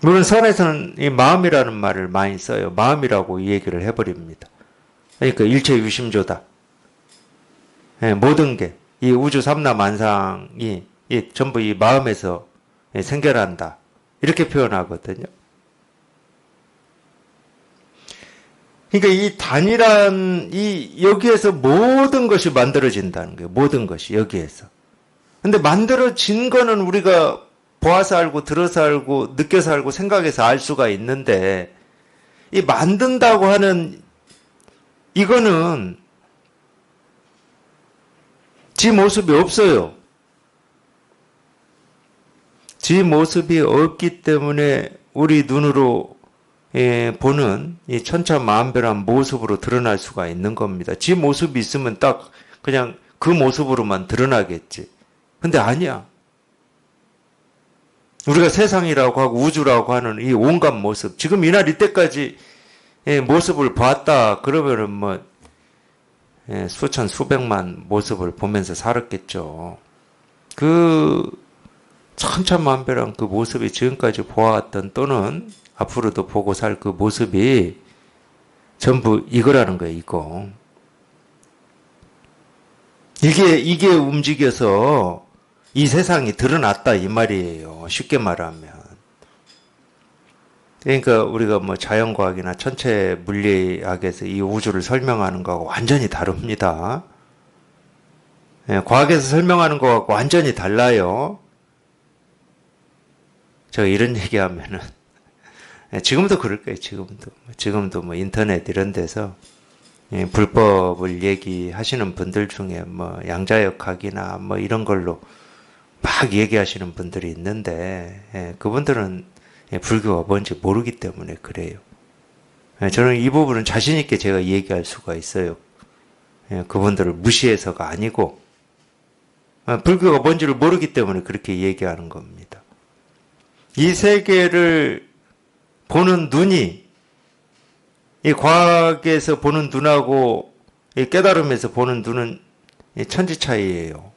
물론 선에서는 이 마음이라는 말을 많이 써요. 마음이라고 이 얘기를 해버립니다. 그러니까 일체 유심조다. 예, 모든 게, 이 우주 삼라만상이 전부 이 마음에서 생겨난다. 이렇게 표현하거든요. 그러니까 이 단일한, 여기에서 모든 것이 만들어진다는 거예요. 모든 것이, 여기에서. 근데 만들어진 거는 우리가 보아서 알고, 들어서 알고, 느껴서 알고, 생각해서 알 수가 있는데, 이 만든다고 하는, 이거는, 지 모습이 없어요. 지 모습이 없기 때문에 우리 눈으로 보는 이 천차만별한 모습으로 드러날 수가 있는 겁니다. 지 모습이 있으면 딱 그냥 그 모습으로만 드러나겠지. 근데 아니야. 우리가 세상이라고 하고 우주라고 하는 이 온갖 모습, 지금 이날 이때까지 모습을 봤다 그러면은 뭐 수천 수백만 모습을 보면서 살았겠죠. 그 천차만별한 그 모습이 지금까지 보아왔던 또는 앞으로도 보고 살 그 모습이 전부 이거라는 거예요. 이거. 이게 움직여서 이 세상이 드러났다 이 말이에요. 쉽게 말하면. 그러니까 우리가 뭐 자연과학이나 천체 물리학에서 이 우주를 설명하는 거하고 완전히 다릅니다. 과학에서 설명하는 거하고 완전히 달라요. 제가 이런 얘기하면은 지금도 그럴 거예요. 지금도 뭐 인터넷 이런 데서 불법을 얘기하시는 분들 중에 뭐 양자역학이나 뭐 이런 걸로 막 얘기하시는 분들이 있는데 그분들은 불교가 뭔지 모르기 때문에 그래요. 저는 이 부분은 자신 있게 제가 얘기할 수가 있어요. 그분들을 무시해서가 아니고 불교가 뭔지를 모르기 때문에 그렇게 얘기하는 겁니다. 이 세계를 보는 눈이 이 과학에서 보는 눈하고 이 깨달음에서 보는 눈은 천지 차이예요.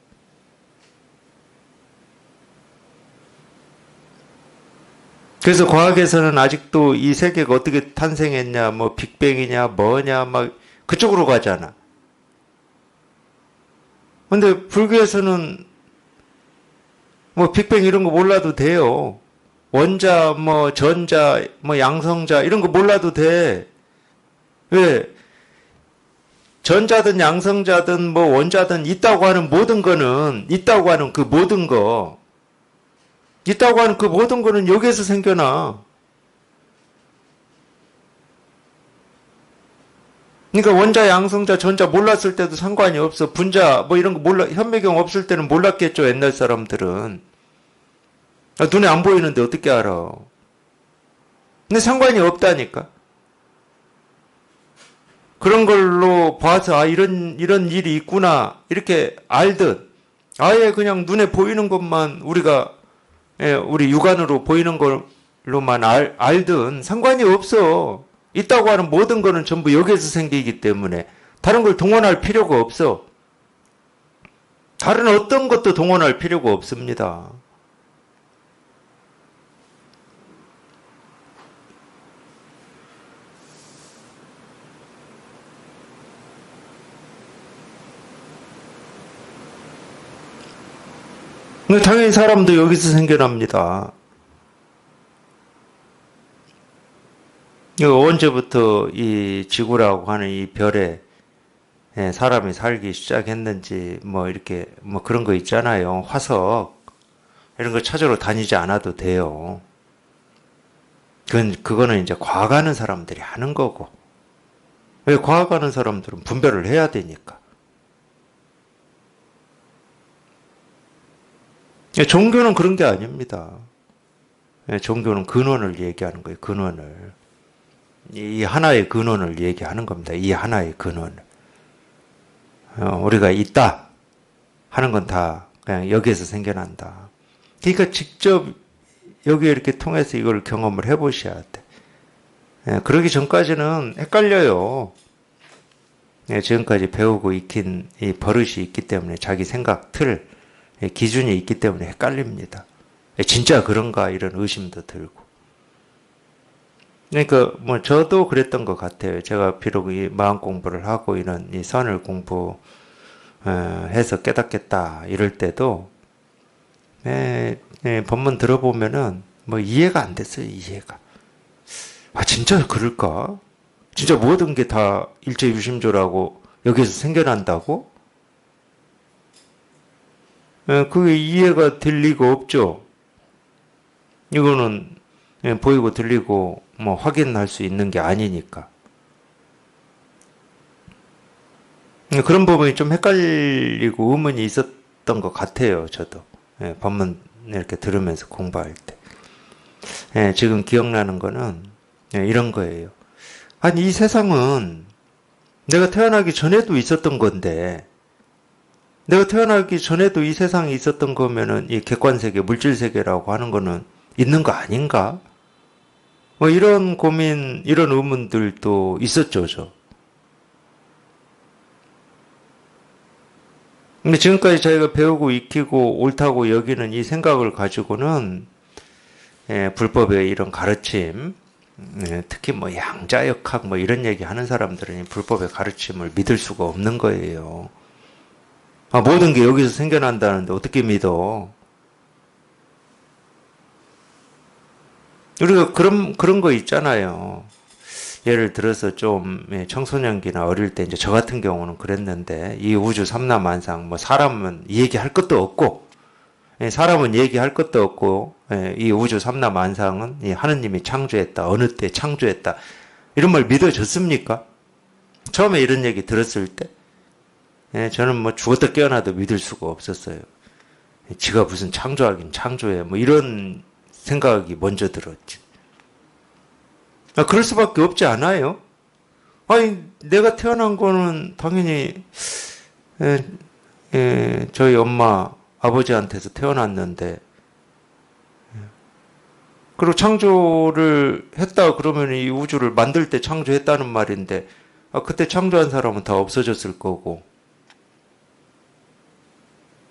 그래서 과학에서는 아직도 이 세계가 어떻게 탄생했냐, 뭐 빅뱅이냐, 뭐냐, 막 그쪽으로 가잖아. 근데 불교에서는 뭐 빅뱅 이런 거 몰라도 돼요. 원자, 뭐 전자, 뭐 양성자 이런 거 몰라도 돼. 왜? 전자든 양성자든 뭐 원자든 있다고 하는 모든 거는 있다고 하는 그 모든 거 있다고 하는 그 모든 거는 여기에서 생겨나. 그러니까 원자, 양성자, 전자 몰랐을 때도 상관이 없어. 분자 뭐 이런 거 현미경 없을 때는 몰랐겠죠. 옛날 사람들은. 눈에 안 보이는데 어떻게 알아? 근데 상관이 없다니까. 그런 걸로 봐서 이런 일이 있구나 이렇게 알듯 아예 그냥 눈에 보이는 것만 우리가 우리 육안으로 보이는 걸로만 알든 상관이 없어. 있다고 하는 모든 거는 전부 여기에서 생기기 때문에 다른 걸 동원할 필요가 없어. 다른 어떤 것도 동원할 필요가 없습니다. 당연히 사람도 여기서 생겨납니다. 언제부터 이 지구라고 하는 이 별에 사람이 살기 시작했는지 뭐 이렇게 뭐 그런 거 있잖아요. 화석 이런 거 찾으러 다니지 않아도 돼요. 그거는 이제 과학하는 사람들이 하는 거고. 왜 과학하는 사람들은 분별을 해야 되니까. 종교는 그런 게 아닙니다. 종교는 근원을 얘기하는 거예요. 근원을. 이 하나의 근원을 얘기하는 겁니다. 이 하나의 근원을. 우리가 있다 하는 건 다 그냥 여기에서 생겨난다. 그러니까 직접 여기 이렇게 통해서 이걸 경험을 해보셔야 돼. 그러기 전까지는 헷갈려요. 지금까지 배우고 익힌 이 버릇이 있기 때문에 자기 생각 틀, 기준이 있기 때문에 헷갈립니다. 진짜 그런가 이런 의심도 들고. 그러니까 뭐 저도 그랬던 것 같아요. 제가 비록 이 마음 공부를 하고 이런 이 선을 공부해서 깨닫겠다 이럴 때도 법문 들어보면은 뭐 이해가 안 됐어요. 이해가. 아 진짜 그럴까? 진짜 모든 게 다 일체유심조라고 여기서 생겨난다고? 그게 이해가 될 리가 없죠. 이거는 보이고 들리고 뭐 확인할 수 있는 게 아니니까. 그런 부분이 좀 헷갈리고 의문이 있었던 것 같아요. 저도 법문 이렇게 들으면서 공부할 때. 지금 기억나는 거는 이런 거예요. 아니 이 세상은 내가 태어나기 전에도 있었던 건데 내가 태어나기 전에도 이 세상에 있었던 거면은 이 객관세계, 물질세계라고 하는 거는 있는 거 아닌가? 뭐 이런 고민, 이런 의문들도 있었죠, 저. 근데 지금까지 저희가 배우고 익히고 옳다고 여기는 이 생각을 가지고는 불법의 이런 가르침, 특히 뭐 양자역학 뭐 이런 얘기 하는 사람들은 이 불법의 가르침을 믿을 수가 없는 거예요. 아, 모든 게 여기서 생겨난다는데 어떻게 믿어? 우리가 그런 거 있잖아요. 예를 들어서 좀 청소년기나 어릴 때 이제 저 같은 경우는 그랬는데 이 우주 삼라만상 뭐 사람은 얘기할 것도 없고 사람은 얘기할 것도 없고 이 우주 삼라만상은 이 하느님이 창조했다. 어느 때 창조했다. 이런 말 믿어졌습니까? 처음에 이런 얘기 들었을 때 저는 뭐 죽었다 깨어나도 믿을 수가 없었어요. 지가 무슨 창조하긴 창조해. 뭐 이런 생각이 먼저 들었지. 아, 그럴 수밖에 없지 않아요? 아니, 내가 태어난 거는 당연히, 저희 엄마, 아버지한테서 태어났는데, 그리고 창조를 했다 그러면 이 우주를 만들 때 창조했다는 말인데, 아, 그때 창조한 사람은 다 없어졌을 거고,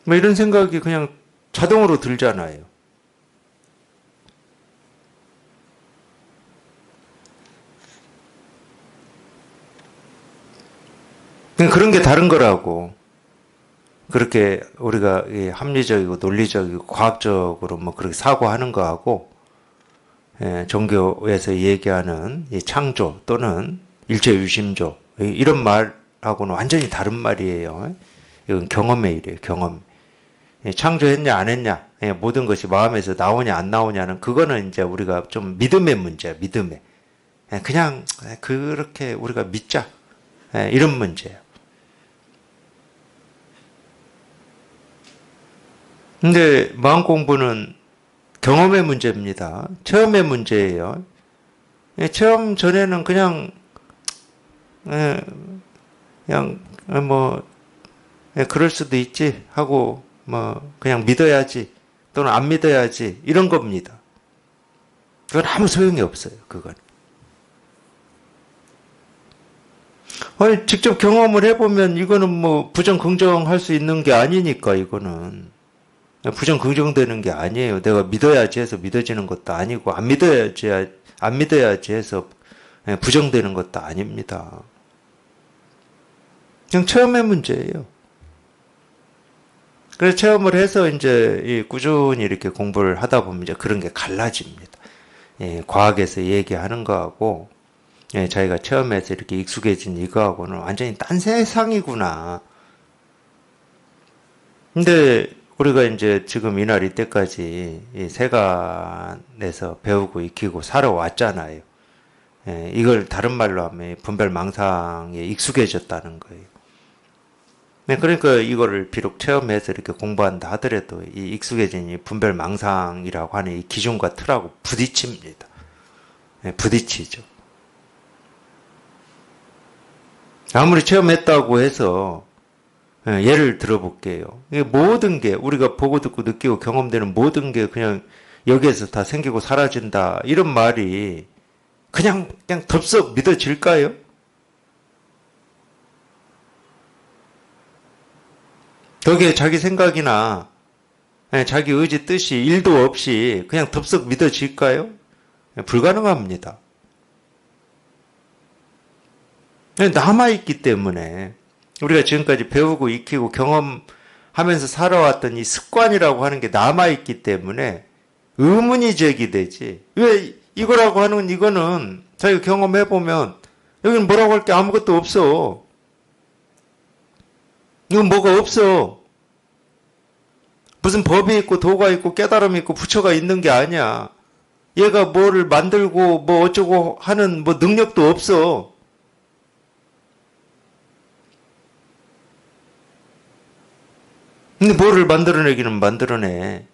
뭐 이런 생각이 그냥 자동으로 들잖아요. 그런 게 다른 거라고. 그렇게 우리가 합리적이고 논리적이고 과학적으로 뭐 그렇게 사고하는 거하고 종교에서 얘기하는 이 창조 또는 일체유심조 이런 말하고는 완전히 다른 말이에요. 이건 경험의 일이에요. 경험. 창조했냐 안 했냐 모든 것이 마음에서 나오냐 안 나오냐는 그거는 이제 우리가 좀 믿음의 문제야. 믿음의. 그냥 그렇게 우리가 믿자. 이런 문제예요. 근데 마음 공부는 경험의 문제입니다. 체험의 문제예요. 체험 전에는 그냥 뭐 그럴 수도 있지 하고 뭐 그냥 믿어야지 또는 안 믿어야지 이런 겁니다. 그건 아무 소용이 없어요. 그건. 아니, 직접 경험을 해보면 이거는 뭐 부정 긍정할 수 있는 게 아니니까 이거는. 부정 긍정되는 게 아니에요. 내가 믿어야지 해서 믿어지는 것도 아니고 안 믿어야지 해서 부정되는 것도 아닙니다. 그냥 체험의 문제예요. 그래서 체험을 해서 이제 꾸준히 이렇게 공부를 하다 보면 이제 그런 게 갈라집니다. 과학에서 얘기하는 거하고 자기가 체험해서 이렇게 익숙해진 이거하고는 완전히 딴 세상이구나. 근데 우리가 이제 지금 이날 이때까지 이 세간에서 배우고 익히고 살아왔잖아요. 이걸 다른 말로 하면 분별망상에 익숙해졌다는 거예요. 그러니까 이거를 비록 체험해서 이렇게 공부한다 하더라도 이 익숙해진 이 분별망상이라고 하는 이 기준과 틀하고 부딪힙니다. 부딪히죠. 아무리 체험했다고 해서 예를 들어볼게요. 모든 게 우리가 보고 듣고 느끼고 경험되는 모든 게 그냥 여기에서 다 생기고 사라진다. 이런 말이 그냥 덥석 믿어질까요? 거기에 자기 생각이나 자기 의지 뜻이 일도 없이 그냥 덥석 믿어질까요? 불가능합니다. 남아있기 때문에 우리가 지금까지 배우고 익히고 경험하면서 살아왔던 이 습관이라고 하는 게 남아있기 때문에 의문이 제기되지. 왜 이거라고 하는 이거는 자기가 경험해보면 여기는 뭐라고 할 게 아무것도 없어. 이건 뭐가 없어. 무슨 법이 있고 도가 있고 깨달음이 있고 부처가 있는 게 아니야. 얘가 뭐를 만들고 뭐 어쩌고 하는 뭐 능력도 없어. 근데 뭐를 만들어내기는 만들어내.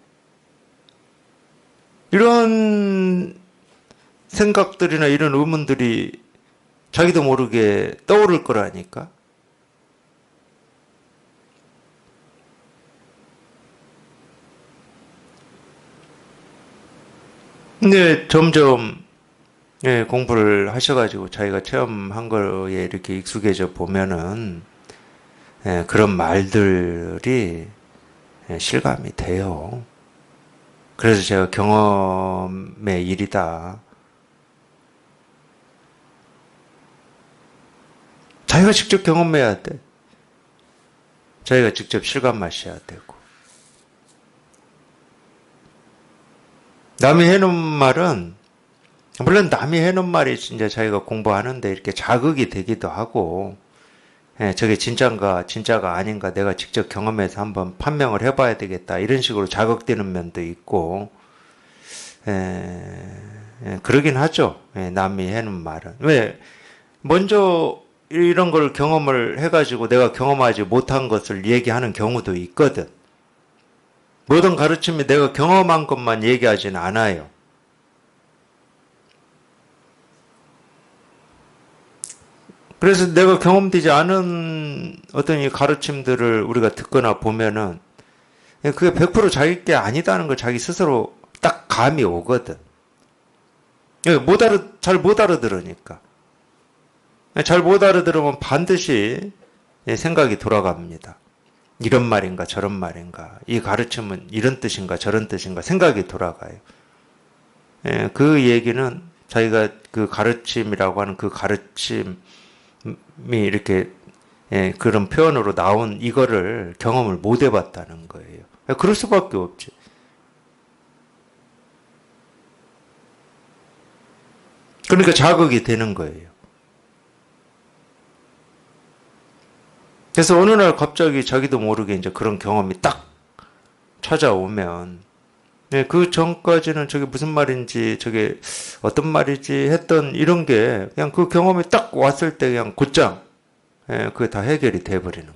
이런 생각들이나 이런 의문들이 자기도 모르게 떠오를 거라니까. 근데 점점 공부를 하셔가지고 자기가 체험한 거에 이렇게 익숙해져 보면은 그런 말들이 실감이 돼요. 그래서 제가 경험의 일이다. 자기가 직접 경험해야 돼. 자기가 직접 실감하셔야 되고. 남이 해놓은 말은, 물론 남이 해놓은 말이 진짜 자기가 공부하는데 이렇게 자극이 되기도 하고, 저게 진짜가 아닌가 내가 직접 경험해서 한번 판명을 해봐야 되겠다. 이런 식으로 자극되는 면도 있고, 그러긴 하죠. 남이 해놓은 말은. 왜? 먼저 이런 걸 경험을 해가지고 내가 경험하지 못한 것을 얘기하는 경우도 있거든. 모든 가르침이 내가 경험한 것만 얘기하지는 않아요. 그래서 내가 경험되지 않은 어떤 이 가르침들을 우리가 듣거나 보면은 그게 100% 자기 게 아니다는 걸 자기 스스로 딱 감이 오거든. 잘 못 알아들으니까. 잘 못 알아들으면 반드시 생각이 돌아갑니다. 이런 말인가 저런 말인가, 이 가르침은 이런 뜻인가 저런 뜻인가 생각이 돌아가요. 그 얘기는 자기가 그 가르침이라고 하는 그 가르침이 이렇게 그런 표현으로 나온 이거를 경험을 못 해봤다는 거예요. 그럴 수밖에 없지. 그러니까 자극이 되는 거예요. 그래서 어느 날 갑자기 자기도 모르게 이제 그런 경험이 딱 찾아오면, 그 전까지는 저게 무슨 말인지, 저게 어떤 말이지 했던 이런 게 그냥 그 경험이 딱 왔을 때 그냥 곧장, 그게 다 해결이 돼버리는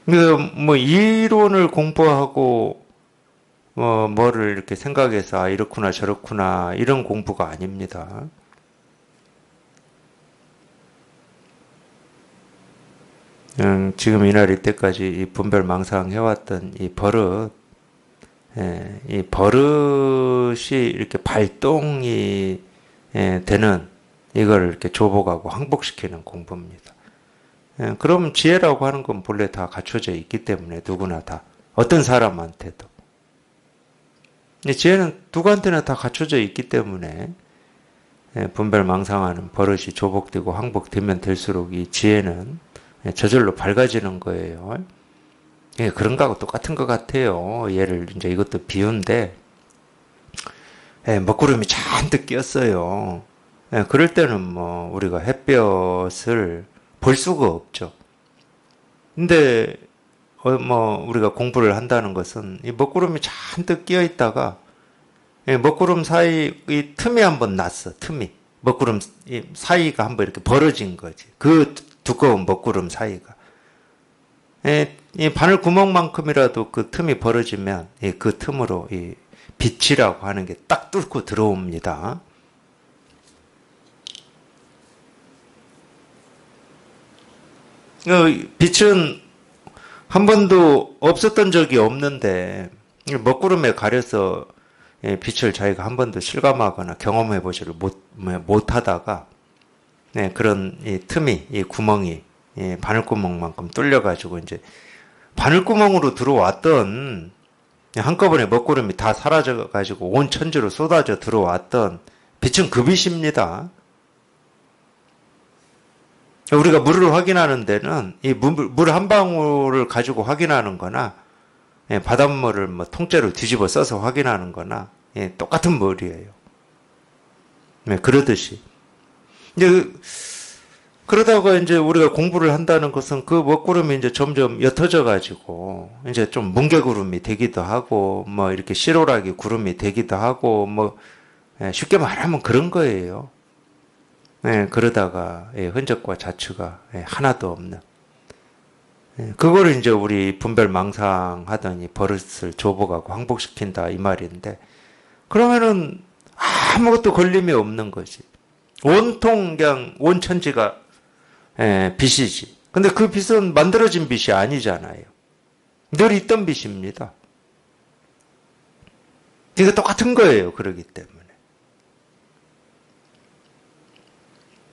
거예요. 뭐 이론을 공부하고, 뭐를 이렇게 생각해서, 이렇구나 저렇구나, 이런 공부가 아닙니다. 지금 이날 이때까지 이 분별망상 해왔던 이 이 버릇이 이렇게 발동이 되는 이걸 이렇게 조복하고 항복시키는 공부입니다. 그럼 지혜라고 하는 건 본래 다 갖춰져 있기 때문에 누구나 다 어떤 사람한테도 지혜는 누구한테나 다 갖춰져 있기 때문에 분별망상하는 버릇이 조복되고 항복되면 될수록 이 지혜는 저절로 밝아지는 거예요. 그런 거하고 똑같은 것 같아요. 예를 이제 이것도 비유인데, 먹구름이 잔뜩 끼었어요. 그럴 때는 뭐 우리가 햇볕을 볼 수가 없죠. 근데 뭐 우리가 공부를 한다는 것은 이 먹구름이 잔뜩 끼어 있다가 먹구름 사이 이 틈이 한번 났어. 틈이 먹구름 사이가 한번 이렇게 벌어진 거지. 그 두꺼운 먹구름 사이가. 이 바늘 구멍만큼이라도 그 틈이 벌어지면 그 틈으로 이 빛이라고 하는 게 딱 뚫고 들어옵니다. 빛은 한 번도 없었던 적이 없는데 먹구름에 가려서 빛을 자기가 한 번도 실감하거나 경험해 보지를 못하다가 그런 이 틈이, 이 구멍이 예, 바늘구멍만큼 뚫려가지고 이제 바늘구멍으로 들어왔던 한꺼번에 먹구름이 다 사라져가지고 온 천지로 쏟아져 들어왔던 빛은 그 빛입니다. 우리가 물을 확인하는 데는 이 물 한 방울을 가지고 확인하는 거나 예, 바닷물을 뭐 통째로 뒤집어 써서 확인하는 거나 예, 똑같은 물이에요. 네, 그러듯이. 이제 그러다가 이제 우리가 공부를 한다는 것은 그 먹구름이 이제 점점 옅어져 가지고 이제 좀 뭉게구름이 되기도 하고 뭐 이렇게 시로라기 구름이 되기도 하고 뭐 예, 쉽게 말하면 그런 거예요. 예, 그러다가 예, 흔적과 자취가 예, 하나도 없는. 예, 그거를 이제 우리 분별망상하더니 버릇을 조복하고 항복시킨다 이 말인데 그러면은 아무것도 걸림이 없는 거지. 온통 그냥 온 천지가 예, 빛이지. 근데 그 빛은 만들어진 빛이 아니잖아요. 늘 있던 빛입니다. 이거 똑같은 거예요. 그러기 때문에.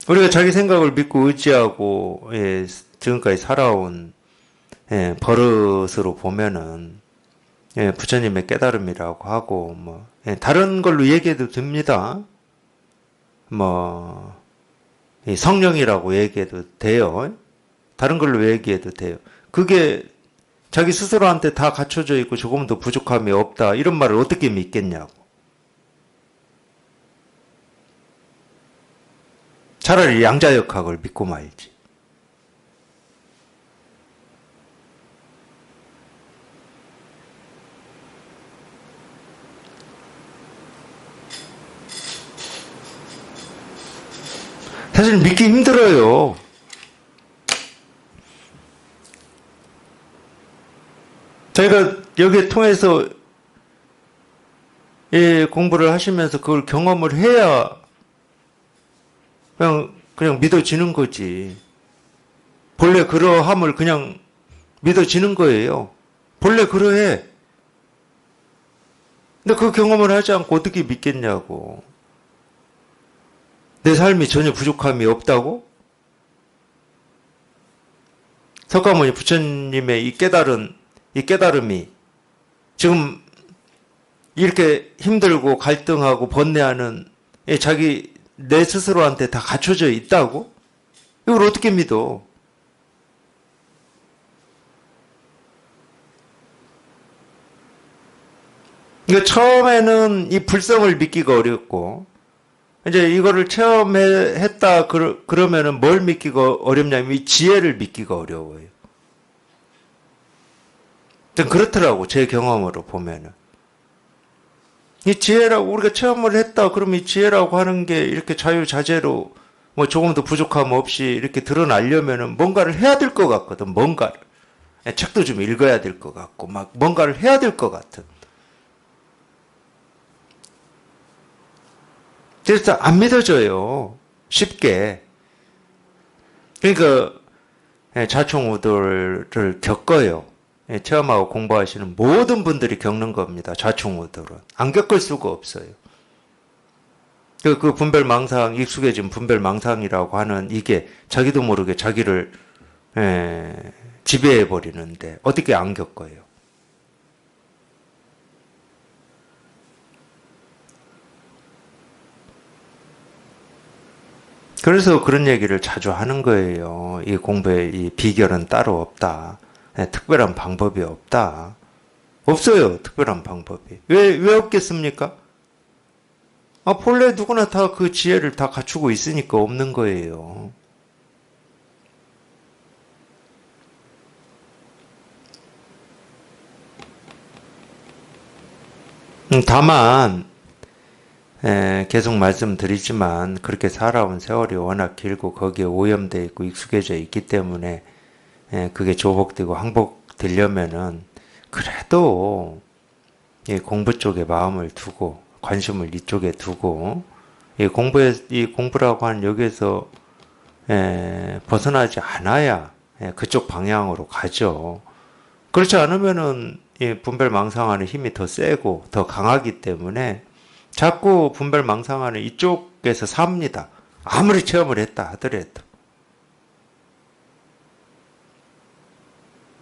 우리가 자기 생각을 믿고 의지하고 예, 지금까지 살아온 예, 버릇으로 보면은 예, 부처님의 깨달음이라고 하고 뭐 예, 다른 걸로 얘기해도 됩니다. 뭐 성령이라고 얘기해도 돼요. 다른 걸로 얘기해도 돼요. 그게 자기 스스로한테 다 갖춰져 있고 조금도 부족함이 없다 이런 말을 어떻게 믿겠냐고. 차라리 양자역학을 믿고 말지. 사실 믿기 힘들어요. 저희가 여기에 통해서 예, 공부를 하시면서 그걸 경험을 해야 그냥 믿어지는 거지. 본래 그러함을 그냥 믿어지는 거예요. 본래 그러해. 근데 그 경험을 하지 않고 어떻게 믿겠냐고. 내 삶이 전혀 부족함이 없다고? 석가모니 부처님의 이 깨달음이 지금 이렇게 힘들고 갈등하고 번뇌하는 자기 내 스스로한테 다 갖춰져 있다고? 이걸 어떻게 믿어? 이거 처음에는 이 불성을 믿기가 어렵고 이제 이거를 체험했다 그러면은 뭘 믿기가 어렵냐면 이 지혜를 믿기가 어려워요. 그렇더라고 제 경험으로 보면은 이 지혜라고 우리가 체험을 했다 그러면 이 지혜라고 하는 게 이렇게 자유자재로 뭐 조금도 부족함 없이 이렇게 드러나려면은 뭔가를 해야 될 것 같거든. 뭔가를 책도 좀 읽어야 될 것 같고 막 뭔가를 해야 될 것 같은. 그래서 안 믿어져요. 쉽게. 그러니까 좌충우돌을 겪어요. 체험하고 공부하시는 모든 분들이 겪는 겁니다. 좌충우돌은. 안 겪을 수가 없어요. 그 분별망상, 익숙해진 분별망상이라고 하는 이게 자기도 모르게 자기를 지배해버리는데 어떻게 안 겪어요? 그래서 그런 얘기를 자주 하는 거예요. 이 공부의 이 비결은 따로 없다. 특별한 방법이 없다. 없어요. 특별한 방법이. 왜 없겠습니까? 본래 누구나 다 그 지혜를 다 갖추고 있으니까 없는 거예요. 다만 계속 말씀드리지만 그렇게 살아온 세월이 워낙 길고 거기에 오염되어 있고 익숙해져 있기 때문에 그게 조복되고 항복되려면은 그래도 이 공부 쪽에 마음을 두고 관심을 이쪽에 두고 이 공부라고 하는 여기에서 벗어나지 않아야 그쪽 방향으로 가죠. 그렇지 않으면은 이 분별망상하는 힘이 더 세고 더 강하기 때문에 자꾸 분별망상하는 이쪽에서 삽니다. 아무리 체험을 했다 하더라도.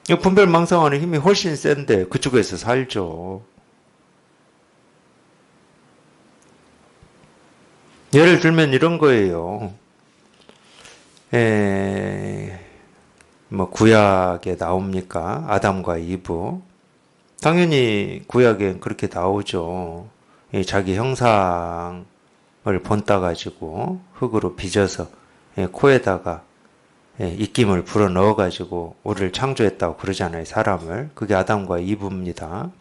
이 분별망상하는 힘이 훨씬 센데 그쪽에서 살죠. 예를 들면 이런 거예요. 뭐 구약에 나옵니까? 아담과 이브. 당연히 구약엔 그렇게 나오죠. 자기 형상을 본따 가지고 흙으로 빚어서 코에다가 입김을 불어 넣어 가지고 우리를 창조했다고 그러잖아요. 사람을. 그게 아담과 이브입니다.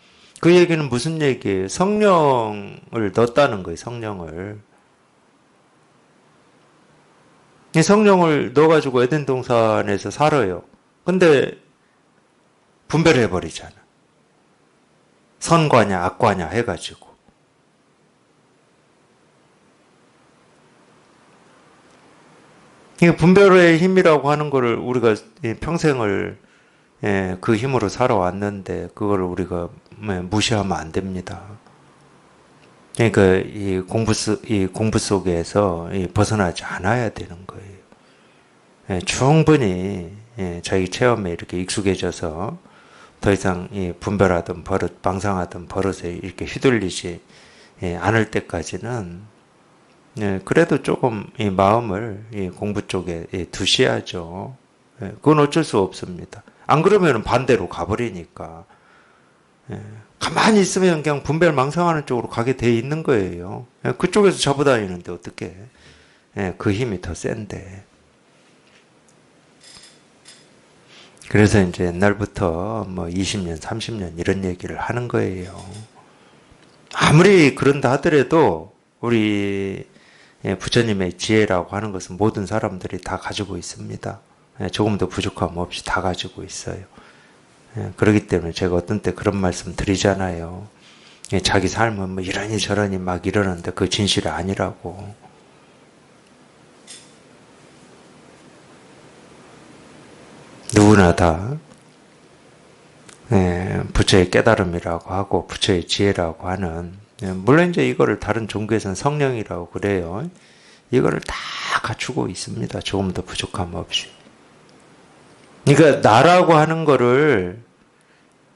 그 얘기는 무슨 얘기예요? 성령을 넣었다는 거예요. 성령을. 이 성령을 넣어가지고 에덴 동산에서 살아요. 근데 분별해버리잖아. 선과냐 악과냐 해가지고. 이 분별의 힘이라고 하는 거를 우리가 평생을 그 힘으로 살아왔는데 그걸 우리가 무시하면 안 됩니다. 그러니까 이 공부 속에서 벗어나지 않아야 되는 거예요. 충분히 자기 체험에 이렇게 익숙해져서 더 이상 분별하던 버릇, 망상하던 버릇에 이렇게 휘둘리지 않을 때까지는 그래도 조금 이 마음을 공부 쪽에 두셔야죠. 그건 어쩔 수 없습니다. 안 그러면 반대로 가버리니까. 가만히 있으면 그냥 분별 망상하는 쪽으로 가게 돼 있는 거예요. 그쪽에서 잡아다니는데 어떻게? 그 힘이 더 센데. 그래서 이제 옛날부터 뭐 20년, 30년 이런 얘기를 하는 거예요. 아무리 그런다 하더라도 우리 부처님의 지혜라고 하는 것은 모든 사람들이 다 가지고 있습니다. 조금도 부족함 없이 다 가지고 있어요. 그렇기 때문에 제가 어떤 때 그런 말씀 드리잖아요. 자기 삶은 뭐 이러니 저러니 막 이러는데 그 진실이 아니라고. 누구나 다 부처의 깨달음이라고 하고 부처의 지혜라고 하는, 물론 이제 이거를 다른 종교에서는 성령이라고 그래요. 이거를 다 갖추고 있습니다. 조금도 부족함 없이. 그러니까 나라고 하는 거를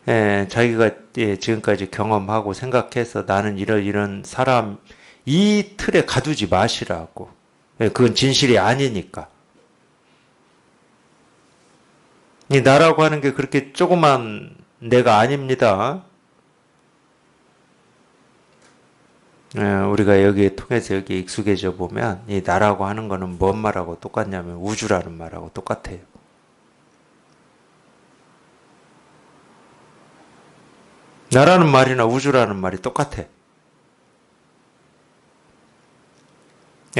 자기가 지금까지 경험하고 생각해서 나는 이런 사람 이 틀에 가두지 마시라고. 그건 진실이 아니니까. 이 나라고 하는 게 그렇게 조그만 내가 아닙니다. 우리가 여기에 통해서 여기 익숙해져 보면 이 나라고 하는 거는 뭔 말하고 똑같냐면 우주라는 말하고 똑같아요. 나라는 말이나 우주라는 말이 똑같아.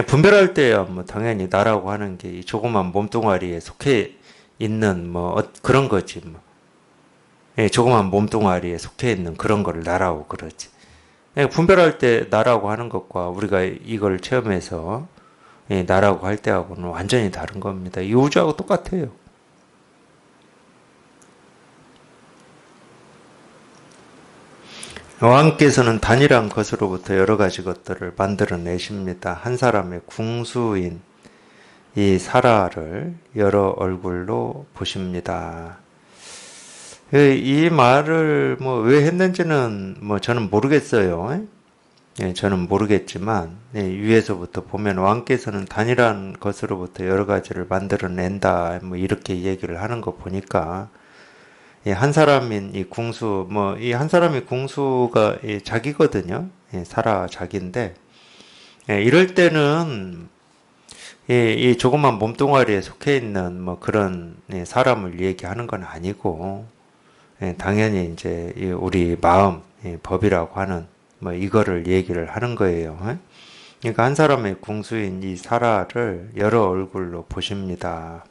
분별할 때야 뭐 당연히 나라고 하는 게 이 조그만 몸뚱아리에 속해 있는 뭐 그런 거지 뭐. 조그만 몸뚱아리에 속해 있는 그런 거를 나라고 그러지. 분별할 때 나라고 하는 것과 우리가 이걸 체험해서 나라고 할 때하고는 완전히 다른 겁니다. 이 우주하고 똑같아요. 왕께서는 단일한 것으로부터 여러 가지 것들을 만들어내십니다. 한 사람의 궁수인 이 사라를 여러 얼굴로 보십니다. 이 말을 뭐 왜 했는지는 뭐 저는 모르겠어요. 저는 모르겠지만 위에서부터 보면 왕께서는 단일한 것으로부터 여러 가지를 만들어낸다 뭐 이렇게 얘기를 하는 거 보니까 한 사람인 이 궁수, 뭐, 이 한 사람의 궁수가 자기거든요. 사라 자기인데, 이럴 때는 이 조그만 몸뚱아리에 속해 있는 뭐 그런 사람을 얘기하는 건 아니고, 당연히 이제 우리 마음, 법이라고 하는 뭐 이거를 얘기를 하는 거예요. 그러니까 한 사람의 궁수인 이 사라를 여러 얼굴로 보십니다.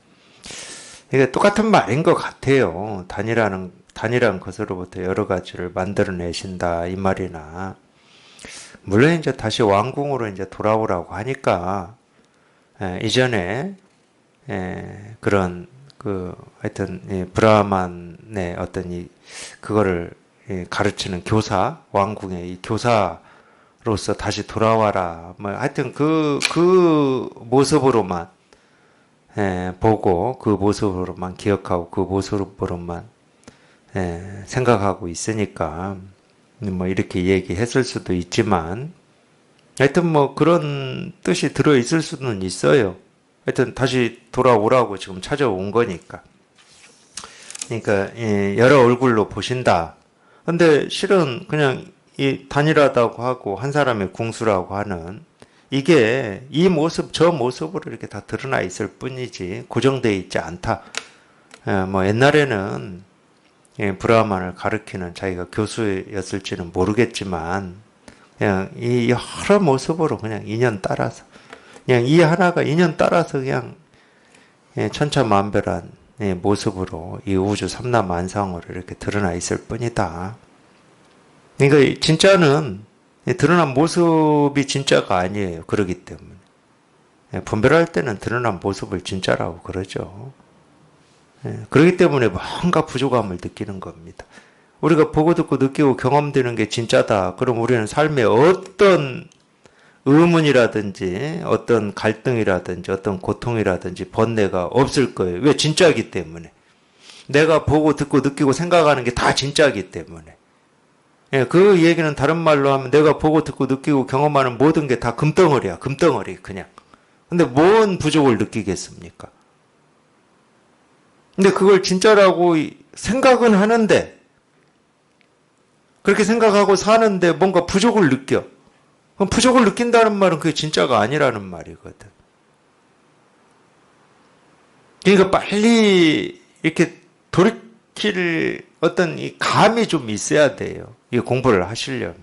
이게 똑같은 말인 것 같아요. 단일한 것으로부터 여러 가지를 만들어내신다, 이 말이나. 물론 이제 다시 왕궁으로 이제 돌아오라고 하니까, 이전에, 그런, 하여튼, 브라만의 어떤 그거를 가르치는 교사, 왕궁의 이 교사로서 다시 돌아와라. 뭐, 하여튼 그 모습으로만, 보고 그 모습으로만 기억하고 그 모습으로만 생각하고 있으니까 뭐 이렇게 얘기했을 수도 있지만 하여튼 뭐 그런 뜻이 들어 있을 수는 있어요. 하여튼 다시 돌아오라고 지금 찾아온 거니까. 그러니까 여러 얼굴로 보신다. 근데 실은 그냥 이 단일하다고 하고 한 사람의 궁수라고 하는 이게 이 모습 저 모습으로 이렇게 다 드러나 있을 뿐이지 고정되어 있지 않다. 뭐 옛날에는 브라만을 가르치는 자기가 교수였을지는 모르겠지만 그냥 이 여러 모습으로 그냥 인연 따라서 그냥 이 하나가 인연 따라서 그냥 천차만별한 모습으로 이 우주 삼라만상으로 이렇게 드러나 있을 뿐이다. 그러니까 진짜는 드러난 모습이 진짜가 아니에요. 그러기 때문에 분별할 때는 드러난 모습을 진짜라고 그러죠. 그렇기 때문에 뭔가 부족함을 느끼는 겁니다. 우리가 보고 듣고 느끼고 경험되는 게 진짜다. 그럼 우리는 삶에 어떤 의문이라든지 어떤 갈등이라든지 어떤 고통이라든지 번뇌가 없을 거예요. 왜? 진짜이기 때문에. 내가 보고 듣고 느끼고 생각하는 게 다 진짜이기 때문에. 그 얘기는 다른 말로 하면 내가 보고 듣고 느끼고 경험하는 모든 게 다 금덩어리야. 금덩어리 그냥. 근데 뭔 부족을 느끼겠습니까? 근데 그걸 진짜라고 생각은 하는데 그렇게 생각하고 사는데 뭔가 부족을 느껴. 그럼 부족을 느낀다는 말은 그게 진짜가 아니라는 말이거든. 그러니까 빨리 이렇게 돌이킬 어떤 이 감이 좀 있어야 돼요. 이 공부를 하시려면.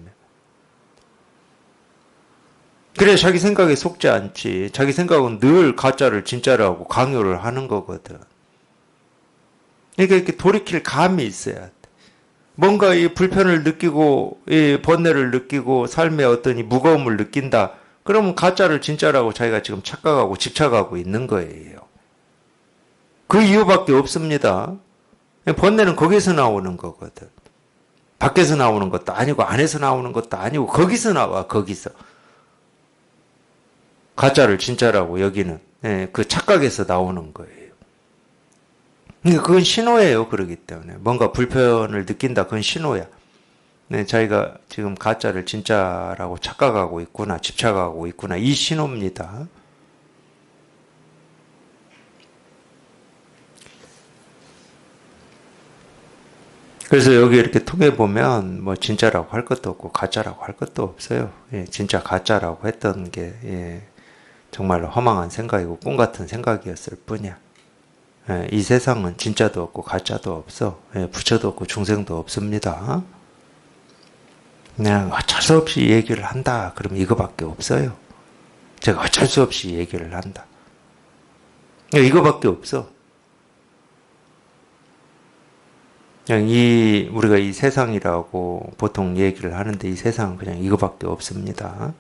그래 자기 생각에 속지 않지. 자기 생각은 늘 가짜를 진짜라고 강요를 하는 거거든. 그러니까 이렇게 돌이킬 감이 있어야 돼. 뭔가 이 불편을 느끼고 이 번뇌를 느끼고 삶의 어떤 이 무거움을 느낀다. 그러면 가짜를 진짜라고 자기가 지금 착각하고 집착하고 있는 거예요. 그 이유밖에 없습니다. 번뇌는 거기서 나오는 거거든. 밖에서 나오는 것도 아니고 안에서 나오는 것도 아니고 거기서 나와. 거기서. 가짜를 진짜라고 여기는 그 착각에서 나오는 거예요. 그러니까 그건 신호예요. 그러기 때문에 뭔가 불편을 느낀다. 그건 신호야. 자기가 지금 가짜를 진짜라고 착각하고 있구나. 집착하고 있구나. 이 신호입니다. 그래서 여기 이렇게 통해 보면 뭐 진짜라고 할 것도 없고 가짜라고 할 것도 없어요. 진짜 가짜라고 했던 게 정말로 허망한 생각이고 꿈 같은 생각이었을 뿐이야. 이 세상은 진짜도 없고 가짜도 없어. 부처도 없고 중생도 없습니다. 그냥 어쩔 수 없이 얘기를 한다. 그러면 이거밖에 없어요. 제가 어쩔 수 없이 얘기를 한다. 이거밖에 없어. 그냥 우리가 이 세상이라고 보통 얘기를 하는데 이 세상은 그냥 이거밖에 없습니다.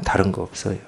다른 거 없어요.